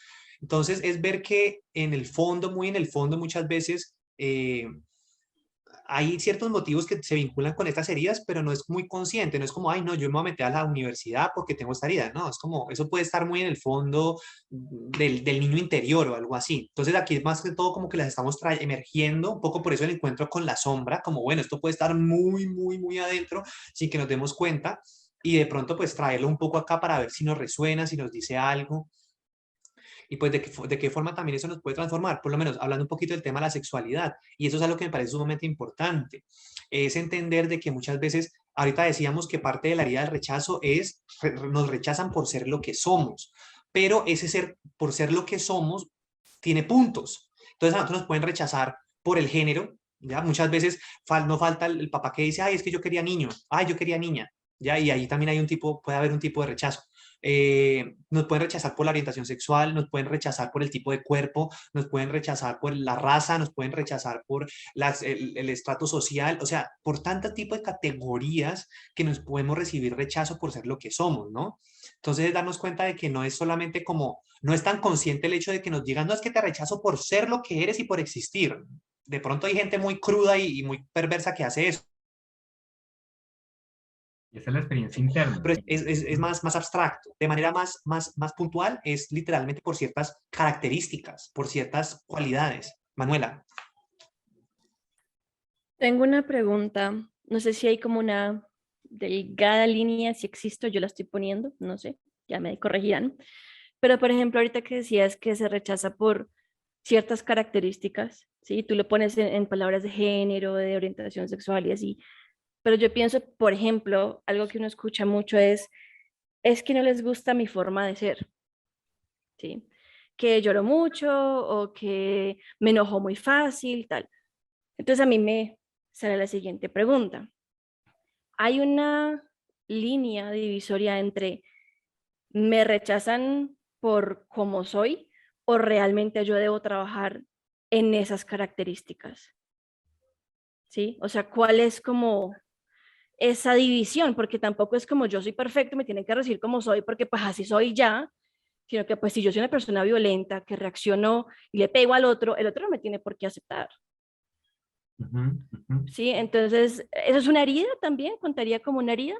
Entonces, es ver que en el fondo, muy en el fondo, muchas veces hay ciertos motivos que se vinculan con estas heridas, pero no es muy consciente, no es como, ay, no, yo me voy a meter a la universidad porque tengo esta herida, no, es como, eso puede estar muy en el fondo del niño interior o algo así. Entonces aquí es más que todo como que las estamos emergiendo, un poco por eso el encuentro con la sombra, como, bueno, esto puede estar muy, muy, muy adentro sin que nos demos cuenta y de pronto pues traerlo un poco acá para ver si nos resuena, si nos dice algo. Y pues de qué forma también eso nos puede transformar, por lo menos hablando un poquito del tema de la sexualidad. Y eso es algo que me parece sumamente importante. Es entender de que muchas veces, ahorita decíamos que parte de la herida del rechazo es, nos rechazan por ser lo que somos, pero ese ser, por ser lo que somos, tiene puntos. Entonces a nosotros nos pueden rechazar por el género, ¿ya? Muchas veces no falta el papá que dice, ay, es que yo quería niño, ay, yo quería niña, ¿ya? Y ahí también hay puede haber un tipo de rechazo. Nos pueden rechazar por la orientación sexual, nos pueden rechazar por el tipo de cuerpo, nos pueden rechazar por la raza, nos pueden rechazar por el estrato social, o sea, por tantos tipos de categorías que nos podemos recibir rechazo por ser lo que somos, ¿no? Entonces, darnos cuenta de que no es solamente como, no es tan consciente el hecho de que nos digan, no es que te rechazo por ser lo que eres y por existir. De pronto hay gente muy cruda y muy perversa que hace eso. Y esa es la experiencia interna. Pero es más abstracto. De manera más puntual, es literalmente por ciertas características, por ciertas cualidades. Manuela. Tengo una pregunta. No sé si hay como una delgada línea, si existo, yo la estoy poniendo, no sé, ya me corregirán. Pero, por ejemplo, ahorita que decías que se rechaza por ciertas características, ¿sí? Tú lo pones en palabras de género, de orientación sexual y así. Pero yo pienso, por ejemplo, algo que uno escucha mucho es que no les gusta mi forma de ser, ¿sí? Que lloro mucho o que me enojo muy fácil, tal. Entonces a mí me sale la siguiente pregunta. ¿Hay una línea divisoria entre me rechazan por cómo soy o realmente yo debo trabajar en esas características? ¿Sí? O sea, ¿cuál es como esa división? Porque tampoco es como yo soy perfecto, me tienen que recibir como soy, porque pues así soy ya, sino que pues si yo soy una persona violenta que reaccionó y le pego al otro, el otro no me tiene por qué aceptar. ¿Sí? Entonces, ¿eso es una herida también? ¿Contaría como una herida?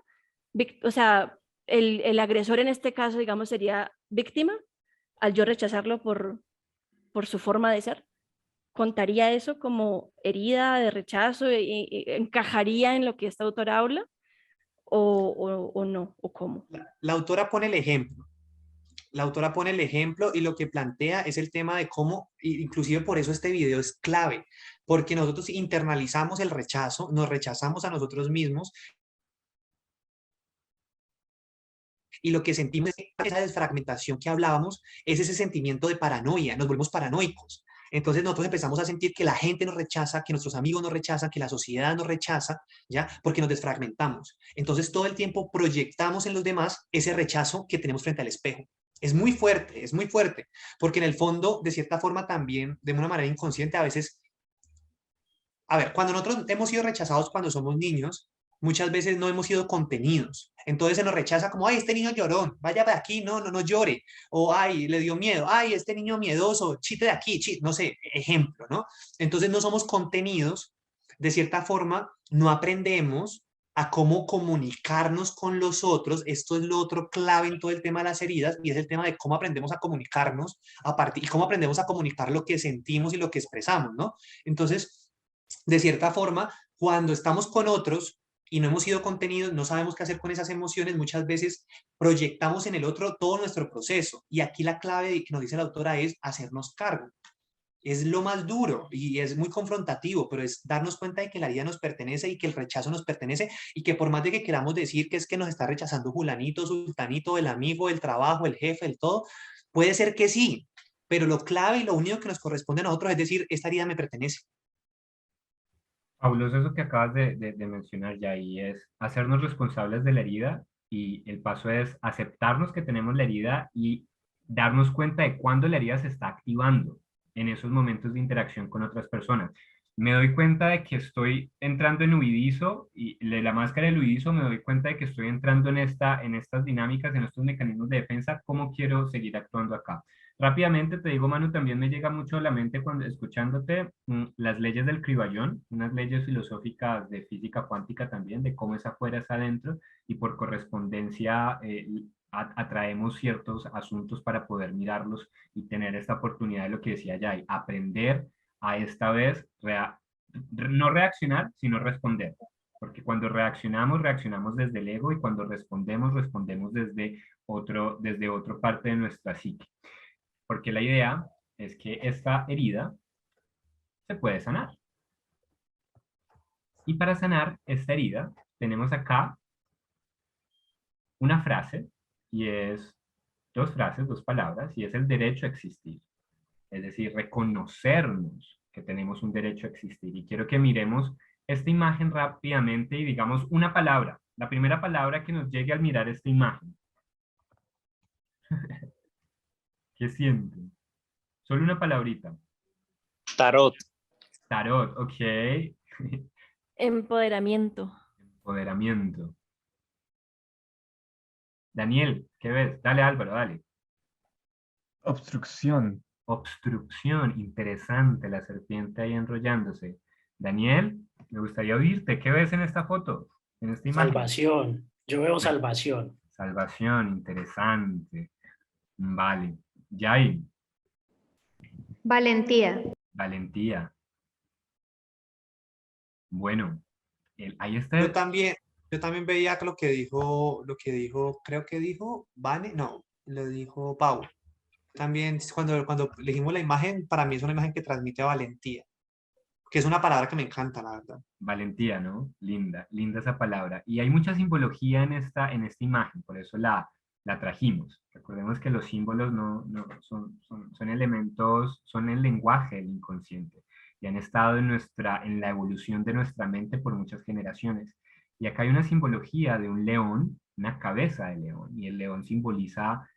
O sea, el agresor en este caso, digamos, sería víctima al yo rechazarlo por su forma de ser. ¿Contaría eso como herida de rechazo? ¿Encajaría en lo que esta autora habla? ¿O no? ¿O cómo? La autora pone el ejemplo. La autora pone el ejemplo y lo que plantea es el tema de cómo, inclusive por eso este video es clave, porque nosotros internalizamos el rechazo, nos rechazamos a nosotros mismos y lo que sentimos es esa desfragmentación que hablábamos, es ese sentimiento de paranoia, nos volvemos paranoicos. Entonces nosotros empezamos a sentir que la gente nos rechaza, que nuestros amigos nos rechazan, que la sociedad nos rechaza, ¿ya? Porque nos desfragmentamos. Entonces todo el tiempo proyectamos en los demás ese rechazo que tenemos frente al espejo. Es muy fuerte, porque en el fondo, de cierta forma también, de una manera inconsciente, a veces, a ver, cuando nosotros hemos sido rechazados cuando somos niños, muchas veces no hemos sido contenidos. Entonces se nos rechaza como, ay, este niño llorón, vaya de aquí, no llore. O, ay, le dio miedo, ay, este niño miedoso, chite de aquí, chite, no sé, ejemplo, ¿no? Entonces no somos contenidos, de cierta forma, no aprendemos a cómo comunicarnos con los otros. Esto es lo otro clave en todo el tema de las heridas y es el tema de cómo aprendemos a comunicarnos y cómo aprendemos a comunicar lo que sentimos y lo que expresamos, ¿no? Entonces, de cierta forma, cuando estamos con otros y no hemos sido contenidos, no sabemos qué hacer con esas emociones, muchas veces proyectamos en el otro todo nuestro proceso. Y aquí la clave que nos dice la autora es hacernos cargo. Es lo más duro y es muy confrontativo, pero es darnos cuenta de que la herida nos pertenece y que el rechazo nos pertenece y que por más de que queramos decir que es que nos está rechazando fulanito, sultanito, el amigo, el trabajo, el jefe, el todo, puede ser que sí, pero lo clave y lo único que nos corresponde a nosotros es decir, esta herida me pertenece. Fabuloso eso que acabas de mencionar ya, y es hacernos responsables de la herida, y el paso es aceptarnos que tenemos la herida y darnos cuenta de cuándo la herida se está activando en esos momentos de interacción con otras personas. Me doy cuenta de que estoy entrando en huidizo y de la máscara del huidizo me doy cuenta de que estoy entrando en estas dinámicas, en estos mecanismos de defensa. ¿Cómo quiero seguir actuando acá? Rápidamente te digo, Manu, también me llega mucho a la mente cuando escuchándote las leyes del criballón, unas leyes filosóficas de física cuántica también, de cómo es afuera es adentro, y por correspondencia atraemos ciertos asuntos para poder mirarlos y tener esta oportunidad de lo que decía Jay, aprender a esta vez no reaccionar, sino responder. Porque cuando reaccionamos, reaccionamos desde el ego, y cuando respondemos, respondemos desde otro parte de nuestra psique. Porque la idea es que esta herida se puede sanar. Y para sanar esta herida, tenemos acá una frase, y es dos frases, dos palabras, y es el derecho a existir. Es decir, reconocernos que tenemos un derecho a existir. Y quiero que miremos esta imagen rápidamente y digamos una palabra, la primera palabra que nos llegue al mirar esta imagen. ¿Qué sienten? Solo una palabrita. Tarot. Tarot, ok. Empoderamiento. Empoderamiento. Daniel, ¿qué ves? Dale, Álvaro, dale. Obstrucción. Obstrucción, interesante, la serpiente ahí enrollándose. Daniel, me gustaría oírte. ¿Qué ves en esta foto? En esta imagen. Salvación. Yo veo salvación. Salvación, interesante. Vale. Yay. Valentía. Valentía. Bueno, ahí está. Yo también veía lo que dijo, creo que dijo Vane, no, lo dijo Pau. También cuando elegimos la imagen, para mí es una imagen que transmite valentía, que es una palabra que me encanta, la verdad. Valentía, ¿no? Linda, linda esa palabra. Y hay mucha simbología en esta imagen, por eso la trajimos. Recordemos que los símbolos no son elementos, son el lenguaje del inconsciente, y han estado en la evolución de nuestra mente por muchas generaciones. Y acá hay una simbología de un león, una cabeza de león, y el león simboliza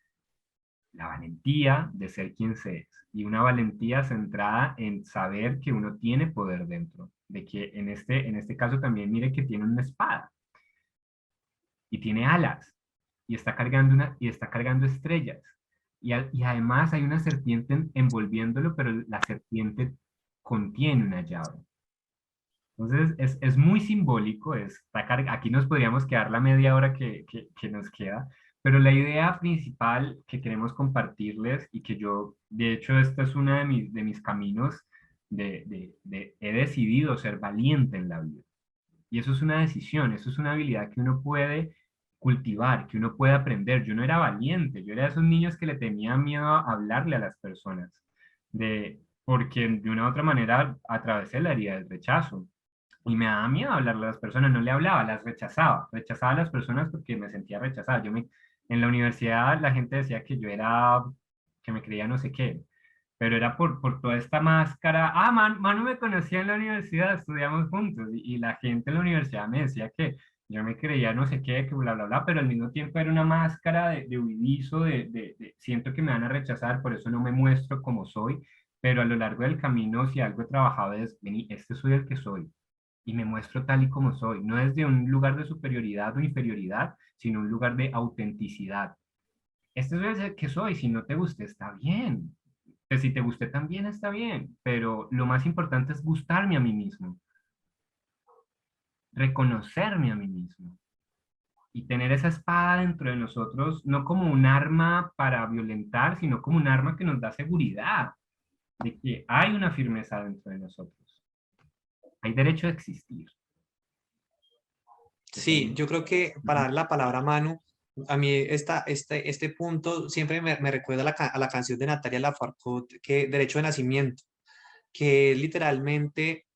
la valentía de ser quien se es, y una valentía centrada en saber que uno tiene poder dentro, de que en este caso también mire que tiene una espada, y tiene alas, y está cargando estrellas, y además hay una serpiente envolviéndolo, pero la serpiente contiene una llave. Entonces, es muy simbólico, aquí nos podríamos quedar la media hora que nos queda, pero la idea principal que queremos compartirles y que yo, de hecho, este es uno de mis caminos he decidido ser valiente en la vida. Y eso es una decisión, eso es una habilidad que uno puede cultivar, que uno puede aprender. Yo no era valiente, yo era de esos niños que le tenían miedo a hablarle a las personas, porque de una u otra manera atravesé la herida del rechazo. Y me daba miedo hablarle a las personas, no le hablaba, las rechazaba a las personas porque me sentía rechazada. En la universidad la gente decía que que me creía no sé qué, pero era por toda esta máscara. Ah, Manu me conocía en la universidad, estudiamos juntos, y la gente en la universidad me decía que yo me creía no sé qué, que bla, bla, bla, pero al mismo tiempo era una máscara de huidizo, siento que me van a rechazar, por eso no me muestro como soy, pero a lo largo del camino, si algo he trabajado es, vení, este soy el que soy, y me muestro tal y como soy, no desde un lugar de superioridad o inferioridad, sino un lugar de autenticidad. Este es el que soy, si no te guste, está bien. Pues si te guste también está bien, pero lo más importante es gustarme a mí mismo, reconocerme a mí mismo y tener esa espada dentro de nosotros, no como un arma para violentar, sino como un arma que nos da seguridad de que hay una firmeza dentro de nosotros. Hay derecho a existir. Sí, yo creo que para dar la palabra a Manu, a mí este punto siempre me recuerda a la canción de Natalia Lafourcade, que Derecho de Nacimiento, que literalmente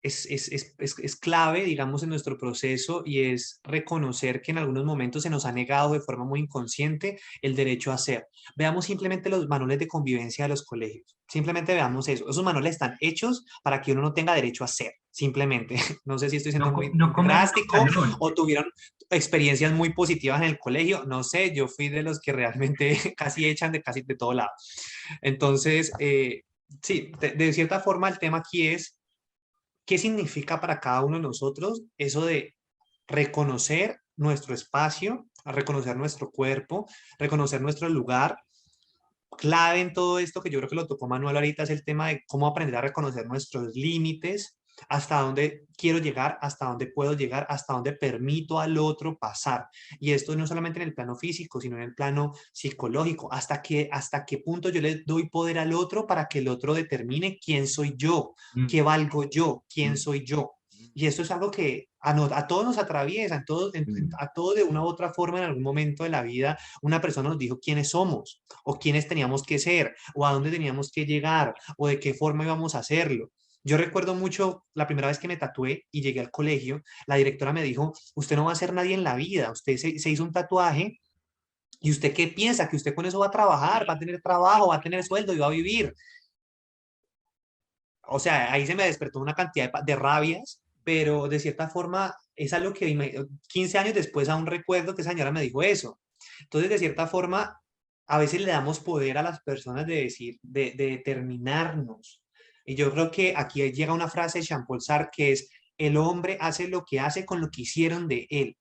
es clave, digamos, en nuestro proceso y es reconocer que en algunos momentos se nos ha negado de forma muy inconsciente el derecho a ser. Veamos simplemente los manuales de convivencia de los colegios. Simplemente veamos eso. Esos manuales están hechos para que uno no tenga derecho a ser. Simplemente. No sé si estoy siendo muy No comer drástico pantalón. o tuvieron experiencias muy positivas en el colegio. No sé, yo fui de los que realmente casi echan de casi de todo lado. Entonces, sí, de cierta forma el tema aquí es ¿qué significa para cada uno de nosotros eso de reconocer nuestro espacio, reconocer nuestro cuerpo, reconocer nuestro lugar? Clave en todo esto, que yo creo que lo tocó Manuel ahorita, es el tema de cómo aprender a reconocer nuestros límites, hasta dónde quiero llegar, hasta dónde puedo llegar, hasta dónde permito al otro pasar. Y esto no solamente en el plano físico, sino en el plano psicológico, hasta qué punto yo le doy poder al otro para que el otro determine quién soy yo, qué valgo yo, quién soy yo. Y esto es algo que a todos nos atraviesa, a todos de una u otra forma en algún momento de la vida una persona nos dijo quiénes somos o quiénes teníamos que ser o a dónde teníamos que llegar o de qué forma íbamos a hacerlo. Yo recuerdo mucho la primera vez que me tatué y llegué al colegio, la directora me dijo, usted no va a ser nadie en la vida, usted se hizo un tatuaje y usted qué piensa, que usted con eso va a trabajar, va a tener trabajo, va a tener sueldo y va a vivir. O sea, ahí se me despertó una cantidad de rabias, pero de cierta forma es algo que 15 años después aún recuerdo que esa señora me dijo eso. Entonces, de cierta forma, a veces le damos poder a las personas de decir, de determinarnos. Y yo creo que aquí llega una frase de Jean-Paul Sartre que es, el hombre hace lo que hace con lo que hicieron de él.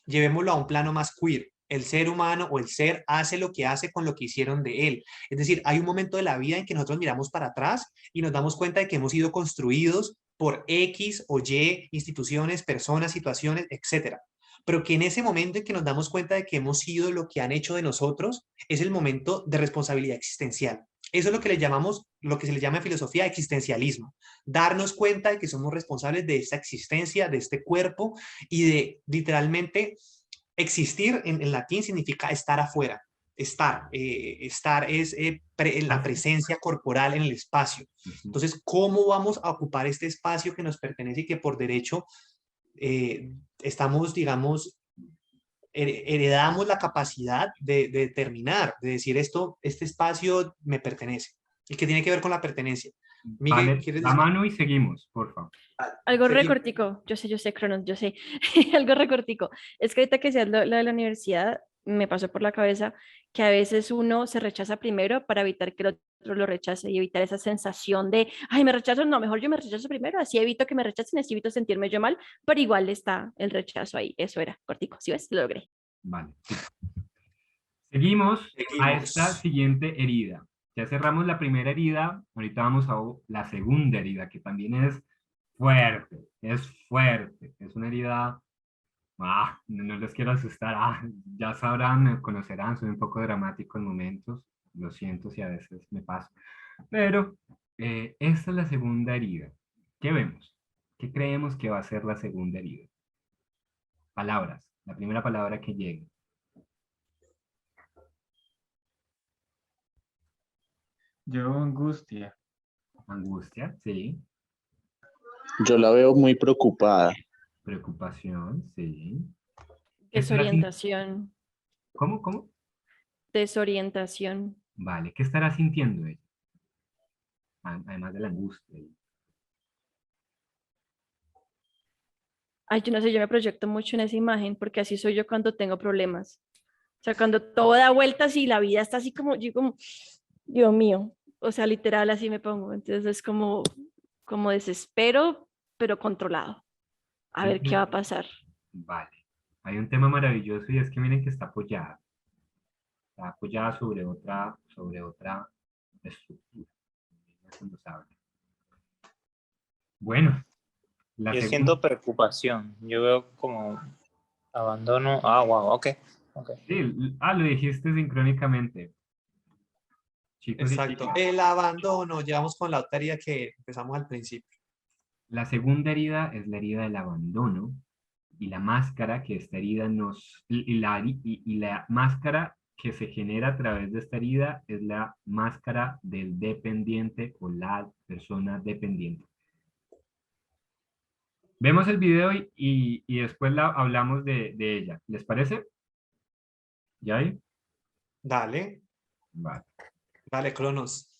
Llevémoslo a un plano más queer. El ser humano o el ser hace lo que hace con lo que hicieron de él. Es decir, hay un momento de la vida en que nosotros miramos para atrás y nos damos cuenta de que hemos sido construidos por X o Y instituciones, personas, situaciones, etcétera. Pero que en ese momento en que nos damos cuenta de que hemos sido lo que han hecho de nosotros, es el momento de responsabilidad existencial. Eso es lo que le llamamos, lo que se le llama en filosofía existencialismo. Darnos cuenta de que somos responsables de esta existencia, de este cuerpo y de literalmente existir en latín significa estar afuera. Estar es la presencia corporal en el espacio. Entonces, ¿cómo vamos a ocupar este espacio que nos pertenece y que por derecho estamos, digamos, heredamos la capacidad de determinar, de decir este espacio me pertenece? ¿Y qué tiene que ver con la pertenencia? Miguel, Vale, ¿quieres la decir? mano y seguimos, por favor. Algo Seguimos. recortico, yo sé, Cronos, yo sé, algo recortico. Es que ahorita que decías lo de la universidad, me pasó por la cabeza que a veces uno se rechaza primero para evitar que el otro lo rechace y evitar esa sensación de, ay, me rechazo, no, mejor yo me rechazo primero, así evito que me rechacen, así evito sentirme yo mal, pero igual está el rechazo ahí, eso era, cortico, ¿sí ves? Lo logré. Vale. Seguimos a esta siguiente herida. Ya cerramos la primera herida, ahorita vamos a la segunda herida, que también es fuerte, es una herida, no les quiero asustar, ya sabrán, me conocerán, soy un poco dramático en momentos, lo siento si a veces me pasa, pero esta es la segunda herida. ¿Qué vemos? ¿Qué creemos que va a ser la segunda herida? Palabras, la primera palabra que llegue. Yo, angustia. Angustia, sí. Yo la veo muy preocupada. Preocupación, sí. ¿Qué estará Desorientación. ¿Cómo, cómo? Desorientación. Vale, ¿qué estará sintiendo ella? Además de la angustia. Ay, yo no sé, yo me proyecto mucho en esa imagen porque así soy yo cuando tengo problemas. O sea, cuando todo da vueltas y la vida está así como, yo como, Dios mío, o sea, literal así me pongo. Entonces es como desespero, pero controlado. A Hay un ver qué va tema- a pasar. Vale. Hay un tema maravilloso y es que miren que está apoyada. Está apoyada sobre otra estructura. Eso nos habla. Bueno, la Yo segunda. siento preocupación. Yo veo como abandono. Ah, wow, ok. Ok. Sí, lo dijiste sincrónicamente. Chicos y Exacto. chicas. El abandono, llevamos con la otra herida que empezamos al principio. La segunda herida es la herida del abandono y la máscara que esta herida nos y la máscara que se genera a través de esta herida es la máscara del dependiente o la persona dependiente. Vemos el video y después hablamos de ella. ¿Les parece? ¿Ya hay? Dale, Vale. dale, Cronos.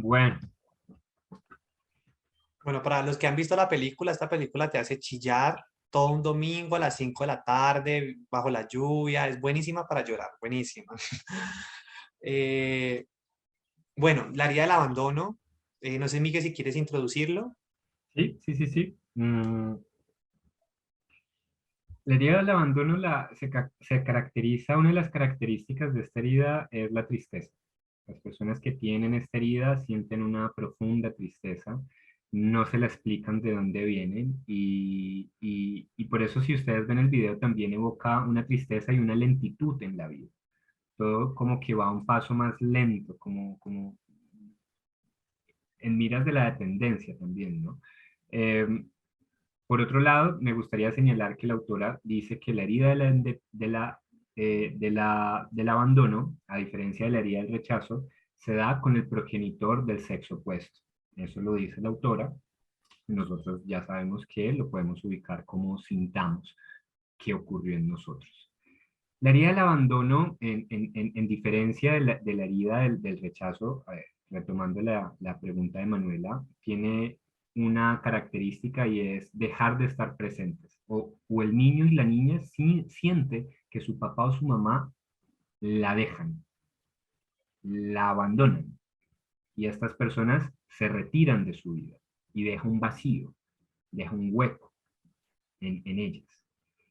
Bueno, Bueno, para los que han visto la película, esta película te hace chillar todo un domingo a las 5 de la tarde, bajo la lluvia, es buenísima para llorar, buenísima. Eh, bueno, la herida del abandono, no sé, Miguel, si quieres introducirlo. sí. La herida del abandono se caracteriza, una de las características de esta herida es la tristeza. Las personas que tienen esta herida sienten una profunda tristeza, no se la explican de dónde vienen y por eso si ustedes ven el video también evoca una tristeza y una lentitud en la vida. Todo como que va a un paso más lento, como en miras de la dependencia también, ¿no? Por otro lado, me gustaría señalar que la autora dice que la herida del abandono, a diferencia de la herida del rechazo, se da con el progenitor del sexo opuesto. Eso lo dice la autora. Nosotros ya sabemos que lo podemos ubicar como sintamos que ocurrió en nosotros. La herida del abandono, en diferencia de la herida del rechazo, retomando la pregunta de Manuela, tiene una característica y es dejar de estar presentes. O el niño y la niña siente que su papá o su mamá la dejan, la abandonan. Y estas personas se retiran de su vida y deja un vacío, deja un hueco en ellas.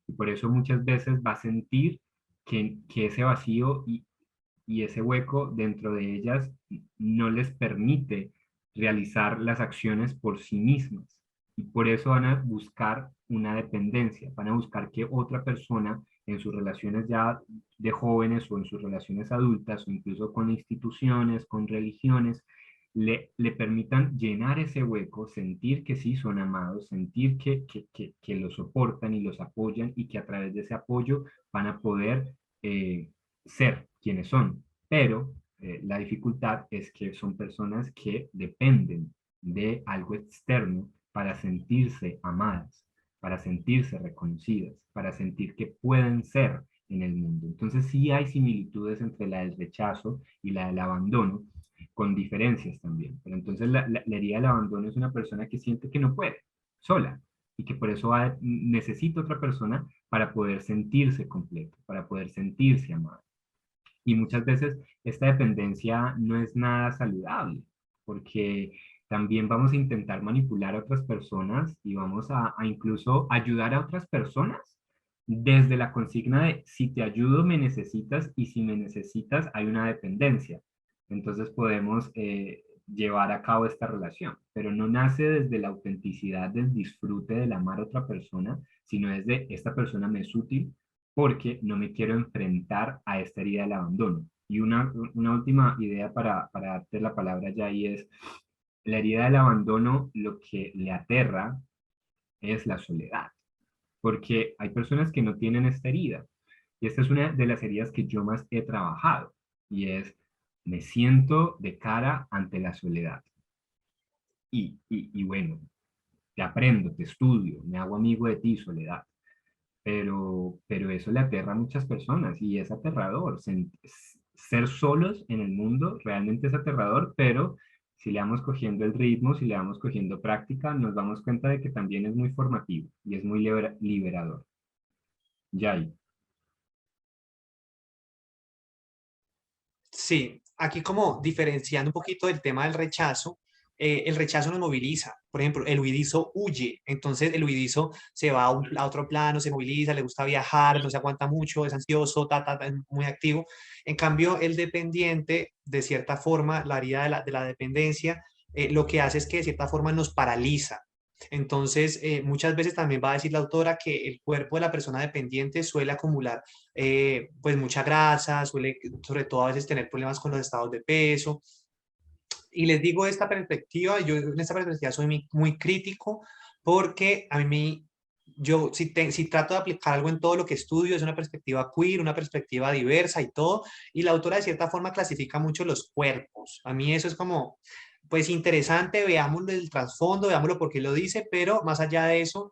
Y por eso muchas veces va a sentir que ese vacío y ese hueco dentro de ellas no les permite realizar las acciones por sí mismas. Y por eso van a buscar una dependencia, van a buscar que otra persona en sus relaciones ya de jóvenes o en sus relaciones adultas o incluso con instituciones, con religiones, le permitan llenar ese hueco, sentir que sí son amados, sentir que los soportan y los apoyan y que a través de ese apoyo van a poder ser quienes son. Pero la dificultad es que son personas que dependen de algo externo para sentirse amadas, para sentirse reconocidas, para sentir que pueden ser en el mundo. Entonces sí hay similitudes entre la del rechazo y la del abandono, con diferencias también. Pero entonces la herida del abandono es una persona que siente que no puede, sola, y que por eso necesita otra persona para poder sentirse completo, para poder sentirse amado. Y muchas veces esta dependencia no es nada saludable, porque también vamos a intentar manipular a otras personas y vamos a incluso ayudar a otras personas desde la consigna de si te ayudo me necesitas y si me necesitas hay una dependencia. Entonces podemos llevar a cabo esta relación, pero no nace desde la autenticidad del disfrute del amar a otra persona, sino desde esta persona me es útil porque no me quiero enfrentar a esta herida del abandono. Y una última idea para darte la palabra ya y es, la herida del abandono lo que le aterra es la soledad, porque hay personas que no tienen esta herida. Y esta es una de las heridas que yo más he trabajado, y es, me siento de cara ante la soledad. Y bueno, te aprendo, te estudio, me hago amigo de ti, soledad. Pero eso le aterra a muchas personas y es aterrador. Ser solos en el mundo realmente es aterrador, pero si le vamos cogiendo el ritmo, si le vamos cogiendo práctica, nos damos cuenta de que también es muy formativo y es muy liberador. Yay. Sí, aquí como diferenciando un poquito del tema del rechazo, el rechazo nos moviliza. Por ejemplo, el huidizo huye, entonces el huidizo se va a otro plano, se moviliza, le gusta viajar, no se aguanta mucho, es ansioso, es muy activo. En cambio, el dependiente, de cierta forma, la herida de la dependencia, lo que hace es que de cierta forma nos paraliza. Entonces, muchas veces también va a decir la autora que el cuerpo de la persona dependiente suele acumular pues mucha grasa, suele sobre todo a veces tener problemas con los estados de peso. Y les digo esta perspectiva, yo en esta perspectiva soy muy crítico porque a mí, yo si trato de aplicar algo en todo lo que estudio, es una perspectiva queer, una perspectiva diversa y todo, y la autora de cierta forma clasifica mucho los cuerpos. A mí eso es como, pues interesante, veámoslo del trasfondo, veámoslo por qué lo dice, pero más allá de eso,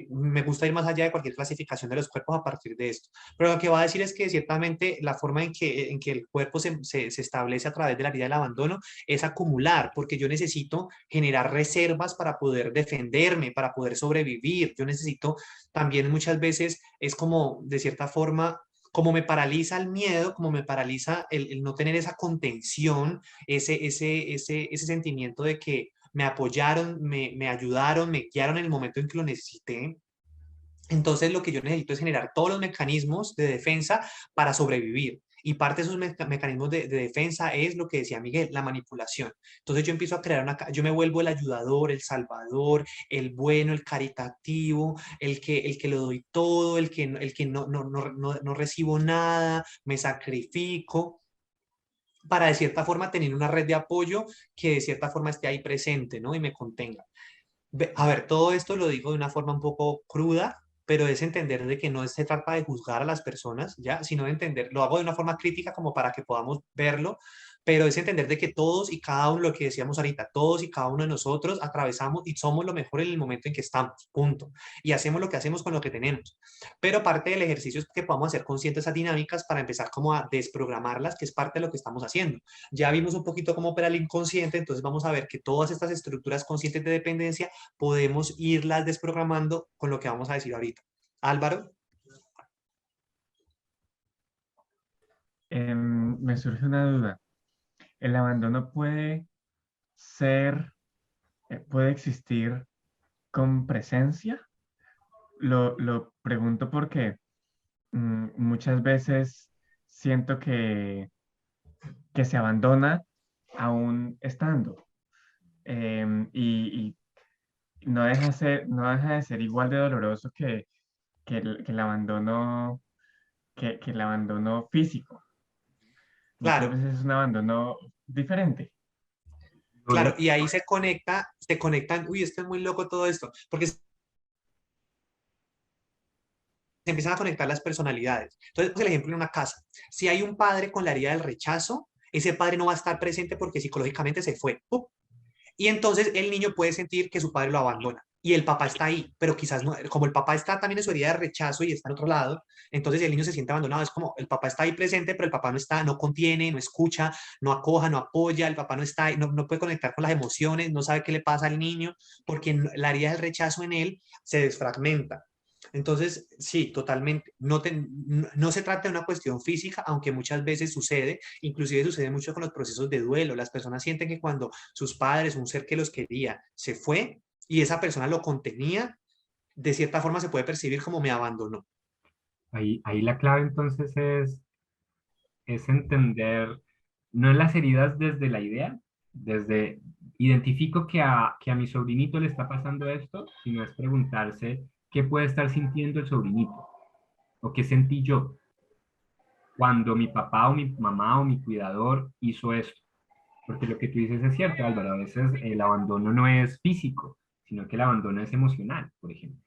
me gusta ir más allá de cualquier clasificación de los cuerpos a partir de esto. Pero lo que va a decir es que ciertamente la forma en que el cuerpo se establece a través de la herida del abandono es acumular, porque yo necesito generar reservas para poder defenderme, para poder sobrevivir. Yo necesito también muchas veces, es como de cierta forma, como me paraliza el miedo, como me paraliza el no tener esa contención, ese sentimiento de que me apoyaron, me ayudaron, me guiaron en el momento en que lo necesité. Entonces lo que yo necesito es generar todos los mecanismos de defensa para sobrevivir. Y parte de esos mecanismos de defensa es lo que decía Miguel, la manipulación. Entonces yo empiezo a crear yo me vuelvo el ayudador, el salvador, el bueno, el caritativo, el que lo doy todo, el que no recibo nada, me sacrifico para de cierta forma tener una red de apoyo que de cierta forma esté ahí presente, ¿no? Y me contenga. A ver, todo esto lo digo de una forma un poco cruda, pero es entender de que no se trata de juzgar a las personas, ¿ya? Sino de entender, lo hago de una forma crítica como para que podamos verlo, pero es entender de que todos y cada uno, lo que decíamos ahorita, todos y cada uno de nosotros atravesamos y somos lo mejor en el momento en que estamos, punto. Y hacemos lo que hacemos con lo que tenemos. Pero parte del ejercicio es que podamos hacer conscientes de esas dinámicas para empezar como a desprogramarlas, que es parte de lo que estamos haciendo. Ya vimos un poquito cómo opera el inconsciente, entonces vamos a ver que todas estas estructuras conscientes de dependencia podemos irlas desprogramando con lo que vamos a decir ahorita. Álvaro. Me surge una duda. ¿El abandono puede existir con presencia? Lo pregunto porque muchas veces siento que se abandona aún estando. Y no deja de ser igual de doloroso que el abandono, que el abandono físico. Muchas Claro, veces es un abandono diferente. claro, y ahí se conectan, uy, esto es muy loco todo esto, porque se empiezan a conectar las personalidades. Entonces, el ejemplo en una casa, si hay un padre con la herida del rechazo, ese padre no va a estar presente porque psicológicamente se fue. ¡Pup! Y entonces el niño puede sentir que su padre lo abandona y el papá está ahí, pero quizás no, como el papá está también en su herida de rechazo y está en otro lado, entonces el niño se siente abandonado. Es como el papá está ahí presente, pero el papá no está, no contiene, no escucha, no acoja, no apoya, el papá no está ahí, no puede conectar con las emociones, no sabe qué le pasa al niño, porque la herida del rechazo en él se desfragmenta. Entonces, sí, totalmente. No se trata de una cuestión física, aunque muchas veces sucede, inclusive sucede mucho con los procesos de duelo. Las personas sienten que cuando sus padres, un ser que los quería, se fue y esa persona lo contenía, de cierta forma se puede percibir como me abandonó. Ahí la clave entonces es entender, no en las heridas desde la idea, desde identifico que a mi sobrinito le está pasando esto, sino es preguntarse qué puede estar sintiendo el sobrinito o qué sentí yo cuando mi papá o mi mamá o mi cuidador hizo esto. Porque lo que tú dices es cierto, Álvaro, a veces el abandono no es físico, sino que el abandono es emocional, por ejemplo.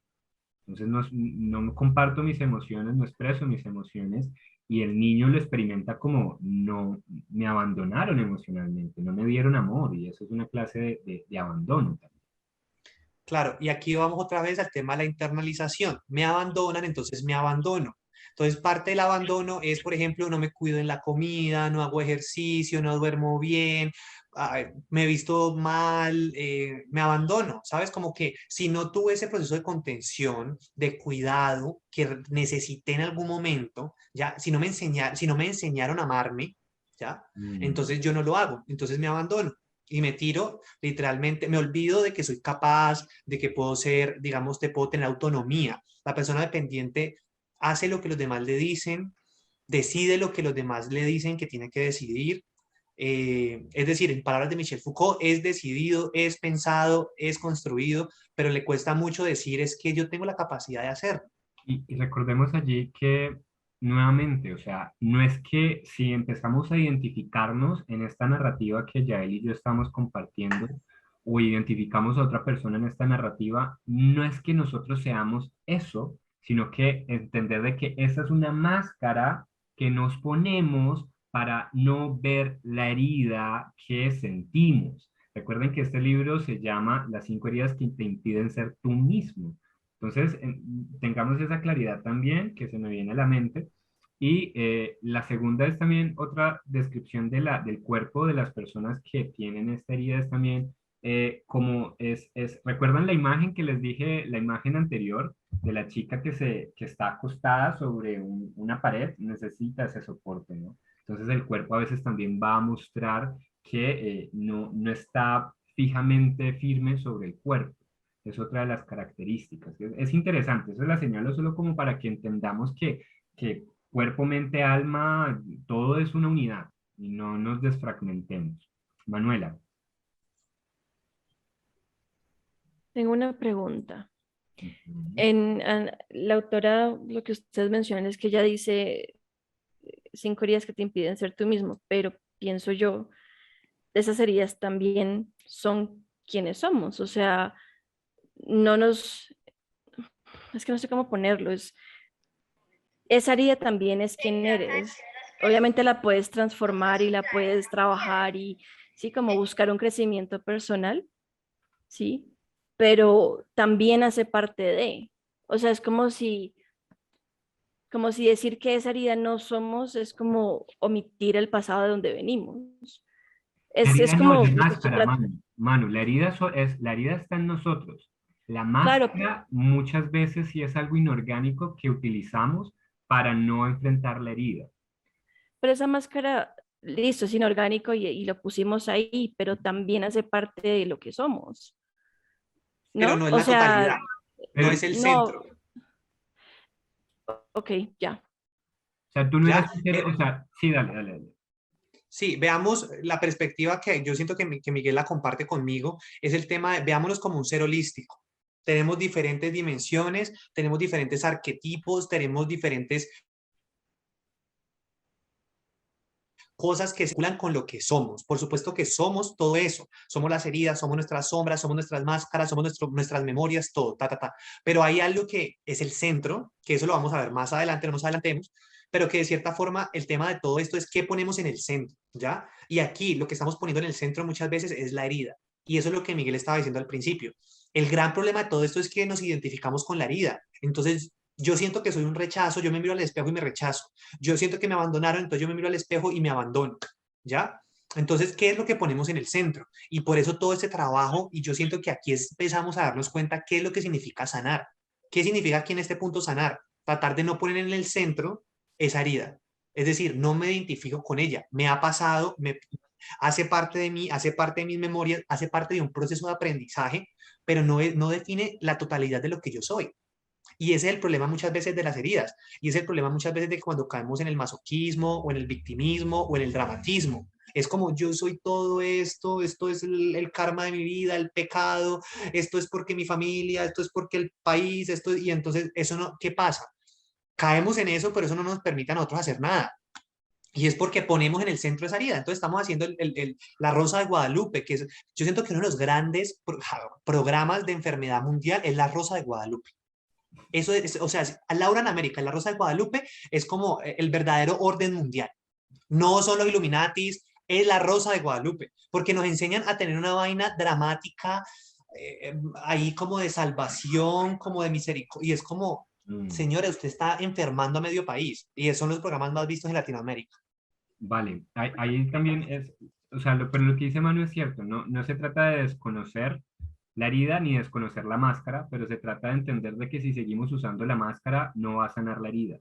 Entonces no comparto mis emociones, no expreso mis emociones y el niño lo experimenta como no me abandonaron emocionalmente, no me dieron amor y eso es una clase de abandono también. Claro, y aquí vamos otra vez al tema de la internalización. Me abandonan, entonces me abandono. Entonces, parte del abandono es, por ejemplo, no me cuido en la comida, no hago ejercicio, no duermo bien, me he visto mal, me abandono, ¿sabes? Como que si no tuve ese proceso de contención, de cuidado que necesité en algún momento, ya, si no me enseñaron a amarme, ya, Mm. entonces yo no lo hago, entonces me abandono y me tiro, literalmente, me olvido de que soy capaz, de que puedo ser, digamos, de puedo tener autonomía. La persona dependiente hace lo que los demás le dicen, decide lo que los demás le dicen que tiene que decidir. Es decir, en palabras de Michel Foucault, es decidido, es pensado, es construido, pero le cuesta mucho decir es que yo tengo la capacidad de hacerlo. Y recordemos allí que nuevamente, o sea, no es que si empezamos a identificarnos en esta narrativa que Yael y yo estamos compartiendo, o identificamos a otra persona en esta narrativa, no es que nosotros seamos eso, sino que entender de que esa es una máscara que nos ponemos para no ver la herida que sentimos. Recuerden que este libro se llama Las 5 heridas que te impiden ser tú mismo. Entonces, tengamos esa claridad también, que se me viene a la mente. Y la segunda es también otra descripción del cuerpo de las personas que tienen esta herida, es también ¿recuerdan la imagen que les dije, la imagen anterior de la chica que está acostada sobre una pared? Necesita ese soporte, ¿no? Entonces el cuerpo a veces también va a mostrar que no está fijamente firme sobre el cuerpo. Es otra de las características. Es interesante, eso la señalo solo como para que entendamos que cuerpo, mente, alma, todo es una unidad y no nos desfragmentemos. Manuela. Tengo una pregunta. Ujú. La autora, lo que ustedes mencionan es que ella dice 5 heridas que te impiden ser tú mismo, pero pienso yo, esas heridas también son quienes somos, o sea, no nos, es que no sé cómo ponerlo, esa herida también es quien eres. Obviamente la puedes transformar y la puedes trabajar y sí, como buscar un crecimiento personal, sí, pero también hace parte de, o sea, es como si decir que esa herida no somos es como omitir el pasado de donde venimos. La Es herida no es como, la máscara, Manu. Manu, la herida, la herida está en nosotros. La claro, máscara muchas veces sí es algo inorgánico que utilizamos para no enfrentar la herida. pero esa máscara, listo, es inorgánico y lo pusimos ahí, pero también hace parte de lo que somos, Pero no ¿no? es O la sea, totalidad, no Pero, es el no, centro, ok, ya. o sea, tú no eras ¿ya? sincero, o sea, sí, dale, dale, dale. Sí, veamos la perspectiva que yo siento que Miguel la comparte conmigo, es el tema de, veámonos como un ser holístico. Tenemos diferentes dimensiones, tenemos diferentes arquetipos, tenemos diferentes cosas que circulan con lo que somos. Por supuesto que somos todo eso. Somos las heridas, somos nuestras sombras, somos nuestras máscaras, somos nuestras memorias, todo, ta, ta, ta. Pero hay algo que es el centro, que eso lo vamos a ver más adelante, no nos adelantemos, pero que de cierta forma el tema de todo esto es qué ponemos en el centro, ¿ya? Y aquí lo que estamos poniendo en el centro muchas veces es la herida. Y eso es lo que Miguel estaba diciendo al principio. El gran problema de todo esto es que nos identificamos con la herida. Entonces, yo siento que soy un rechazo, yo me miro al espejo y me rechazo. Yo siento que me abandonaron, entonces yo me miro al espejo y me abandono, ¿ya? Entonces, ¿qué es lo que ponemos en el centro? Y por eso todo este trabajo, y yo siento que aquí empezamos a darnos cuenta qué es lo que significa sanar. ¿Qué significa aquí en este punto sanar? Tratar de no poner en el centro esa herida. Es decir, no me identifico con ella. Me ha pasado, hace parte de mí, hace parte de mis memorias, hace parte de un proceso de aprendizaje, pero no define la totalidad de lo que yo soy. Y ese es el problema muchas veces de las heridas. Y es el problema muchas veces de cuando caemos en el masoquismo o en el victimismo o en el dramatismo. Es como yo soy todo esto, esto es el karma de mi vida, el pecado, esto es porque mi familia, esto es porque el país, y entonces eso no, ¿qué pasa? Caemos en eso, pero eso no nos permite a nosotros hacer nada. Y es porque ponemos en el centro esa herida. Entonces estamos haciendo la Rosa de Guadalupe, que es, yo siento que uno de los grandes programas de enfermedad mundial es la Rosa de Guadalupe. Eso es, o sea, Laura en América, la Rosa de Guadalupe, es como el verdadero orden mundial. No son los Illuminatis, es la Rosa de Guadalupe, porque nos enseñan a tener una vaina dramática, ahí como de salvación, como de misericordia, y es como, Mm. señores, usted está enfermando a medio país, y esos son los programas más vistos en Latinoamérica. Vale, ahí también es, o sea, pero lo que dice Manu es cierto, no se trata de desconocer la herida ni desconocer la máscara, pero se trata de entender de que si seguimos usando la máscara no va a sanar la herida.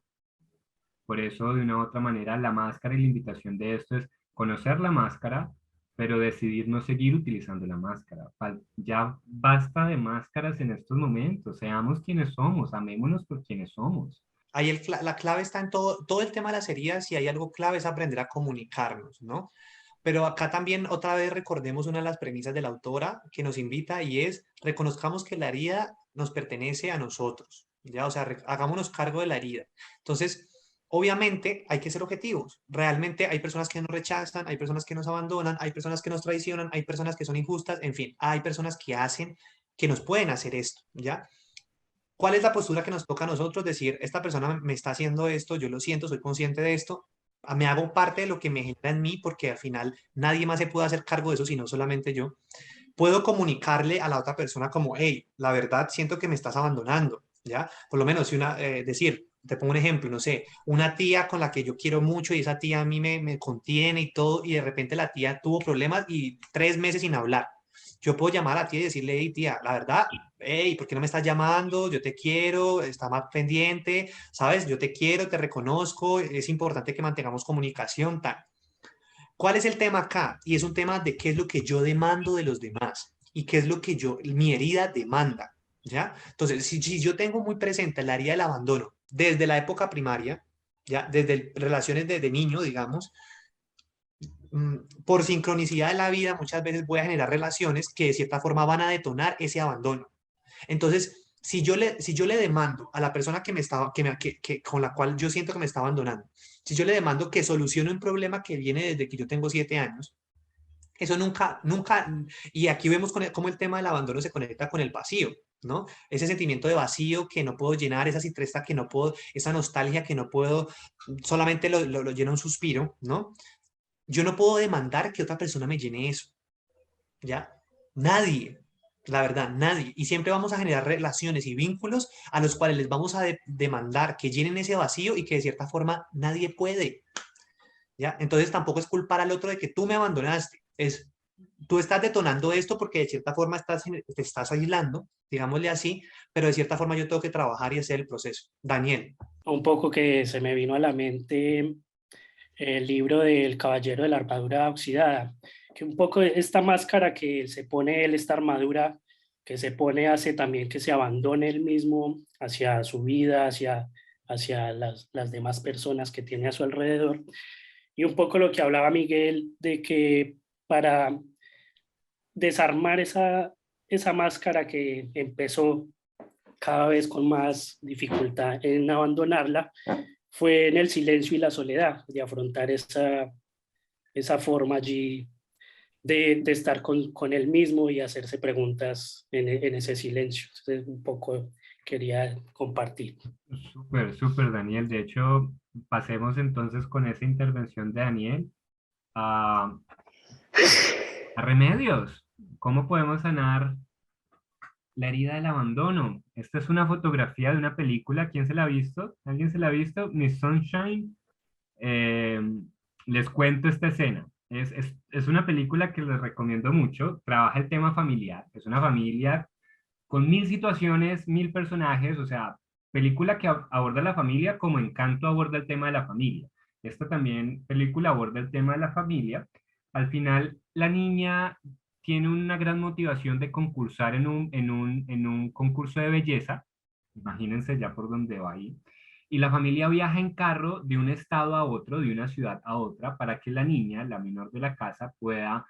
Por eso, de una u otra manera, la máscara y la invitación de esto es conocer la máscara, pero decidir no seguir utilizando la máscara. Ya basta de máscaras en estos momentos, seamos quienes somos, amémonos por quienes somos. Ahí la clave está en todo el tema de las heridas, y hay algo clave es aprender a comunicarnos, ¿no? Pero acá también otra vez recordemos una de las premisas de la autora que nos invita, y es reconozcamos que la herida nos pertenece a nosotros, ¿ya? O sea, hagámonos cargo de la herida. Entonces, obviamente hay que ser objetivos. Realmente hay personas que nos rechazan, hay personas que nos abandonan, hay personas que nos traicionan, hay personas que son injustas, en fin, hay personas que hacen, que nos pueden hacer esto, ¿ya? ¿Cuál es la postura que nos toca a nosotros? Decir, esta persona me está haciendo esto, yo lo siento, soy consciente de esto, me hago parte de lo que me genera en mí, porque al final nadie más se puede hacer cargo de eso, sino solamente yo. Puedo comunicarle a la otra persona como, hey, la verdad siento que me estás abandonando, ¿ya? Por lo menos, si decir, te pongo un ejemplo, no sé, una tía con la que yo quiero mucho y esa tía a mí me contiene y todo, y de repente la tía tuvo problemas y 3 meses sin hablar. Yo puedo llamar a la tía y decirle, hey, tía, la verdad, hey, ¿por qué no me estás llamando? Yo te quiero, está más pendiente, ¿sabes? Yo te quiero, te reconozco, es importante que mantengamos comunicación, tal. ¿Cuál es el tema acá? Y es un tema de qué es lo que yo demando de los demás y qué es lo que mi herida demanda, ¿ya? Entonces, si yo tengo muy presente la herida del abandono desde la época primaria, ¿ya? Desde relaciones desde niño, digamos, por sincronicidad de la vida, muchas veces voy a generar relaciones que de cierta forma van a detonar ese abandono. Entonces, si yo le demando a la persona que me estaba, con la cual yo siento que me está abandonando, si yo le demando que solucione un problema que viene desde que yo tengo 7 años, eso nunca, y aquí vemos cómo el tema del abandono se conecta con el vacío, ¿no? Ese sentimiento de vacío que no puedo llenar, esa tristeza que no puedo, esa nostalgia que no puedo, solamente lo llena un suspiro, ¿no? Yo no puedo demandar que otra persona me llene eso, ¿ya? Nadie, la verdad, nadie. Y siempre vamos a generar relaciones y vínculos a los cuales les vamos a demandar que llenen ese vacío y que de cierta forma nadie puede, ¿ya? Entonces tampoco es culpar al otro de que tú me abandonaste, es tú estás detonando esto porque de cierta forma te estás aislando, digámosle así, pero de cierta forma yo tengo que trabajar y hacer el proceso. Daniel. Un poco que se me vino a la mente el libro del Caballero de la Armadura Oxidada, que un poco esta máscara que se pone él, esta armadura que se pone, hace también que se abandone él mismo hacia su vida, hacia las demás personas que tiene a su alrededor. Y un poco lo que hablaba Miguel, de que para desarmar esa máscara que empezó cada vez con más dificultad en abandonarla, fue en el silencio y la soledad, de afrontar esa forma allí de estar con él mismo y hacerse preguntas en ese silencio. Entonces, un poco quería compartir. Súper, súper, Daniel. De hecho, pasemos entonces con esa intervención de Daniel a remedios. ¿Cómo podemos sanar la herida del abandono? Esta es una fotografía de una película. ¿Quién se la ha visto? ¿Alguien se la ha visto? Miss Sunshine. Eh, Les cuento esta escena. Es una película que les recomiendo mucho. Trabaja el tema familiar. Es una familia con 1000 situaciones, 1000 personajes. O sea, película que aborda la familia como Encanto aborda el tema de la familia. Esta también película aborda el tema de la familia. Al final, la niña tiene una gran motivación de concursar en un concurso de belleza. Imagínense ya por dónde va ahí. Y la familia viaja en carro de un estado a otro, de una ciudad a otra, para que la niña, la menor de la casa, pueda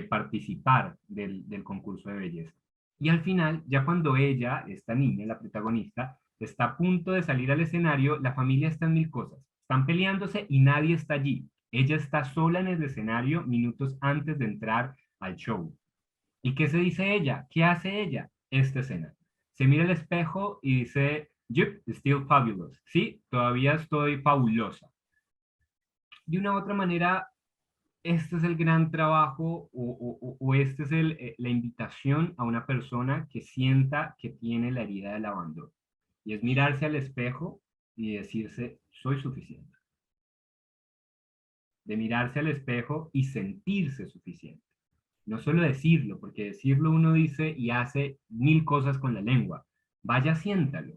participar del concurso de belleza. Y al final, ya cuando ella, esta niña, la protagonista, está a punto de salir al escenario, la familia está en 1000 cosas. Están peleándose y nadie está allí. Ella está sola en el escenario minutos antes de entrar al show. ¿Y qué se dice ella? ¿Qué hace ella? Esta escena. Se mira al espejo y dice, yep, still fabulous. Sí, todavía estoy fabulosa. De una u otra manera, este es el gran trabajo o esta es la invitación a una persona que sienta que tiene la herida del abandono. Y es mirarse al espejo y decirse, soy suficiente. De mirarse al espejo y sentirse suficiente. No solo decirlo, porque decirlo uno dice y hace 1000 cosas con la lengua. Vaya, siéntalo.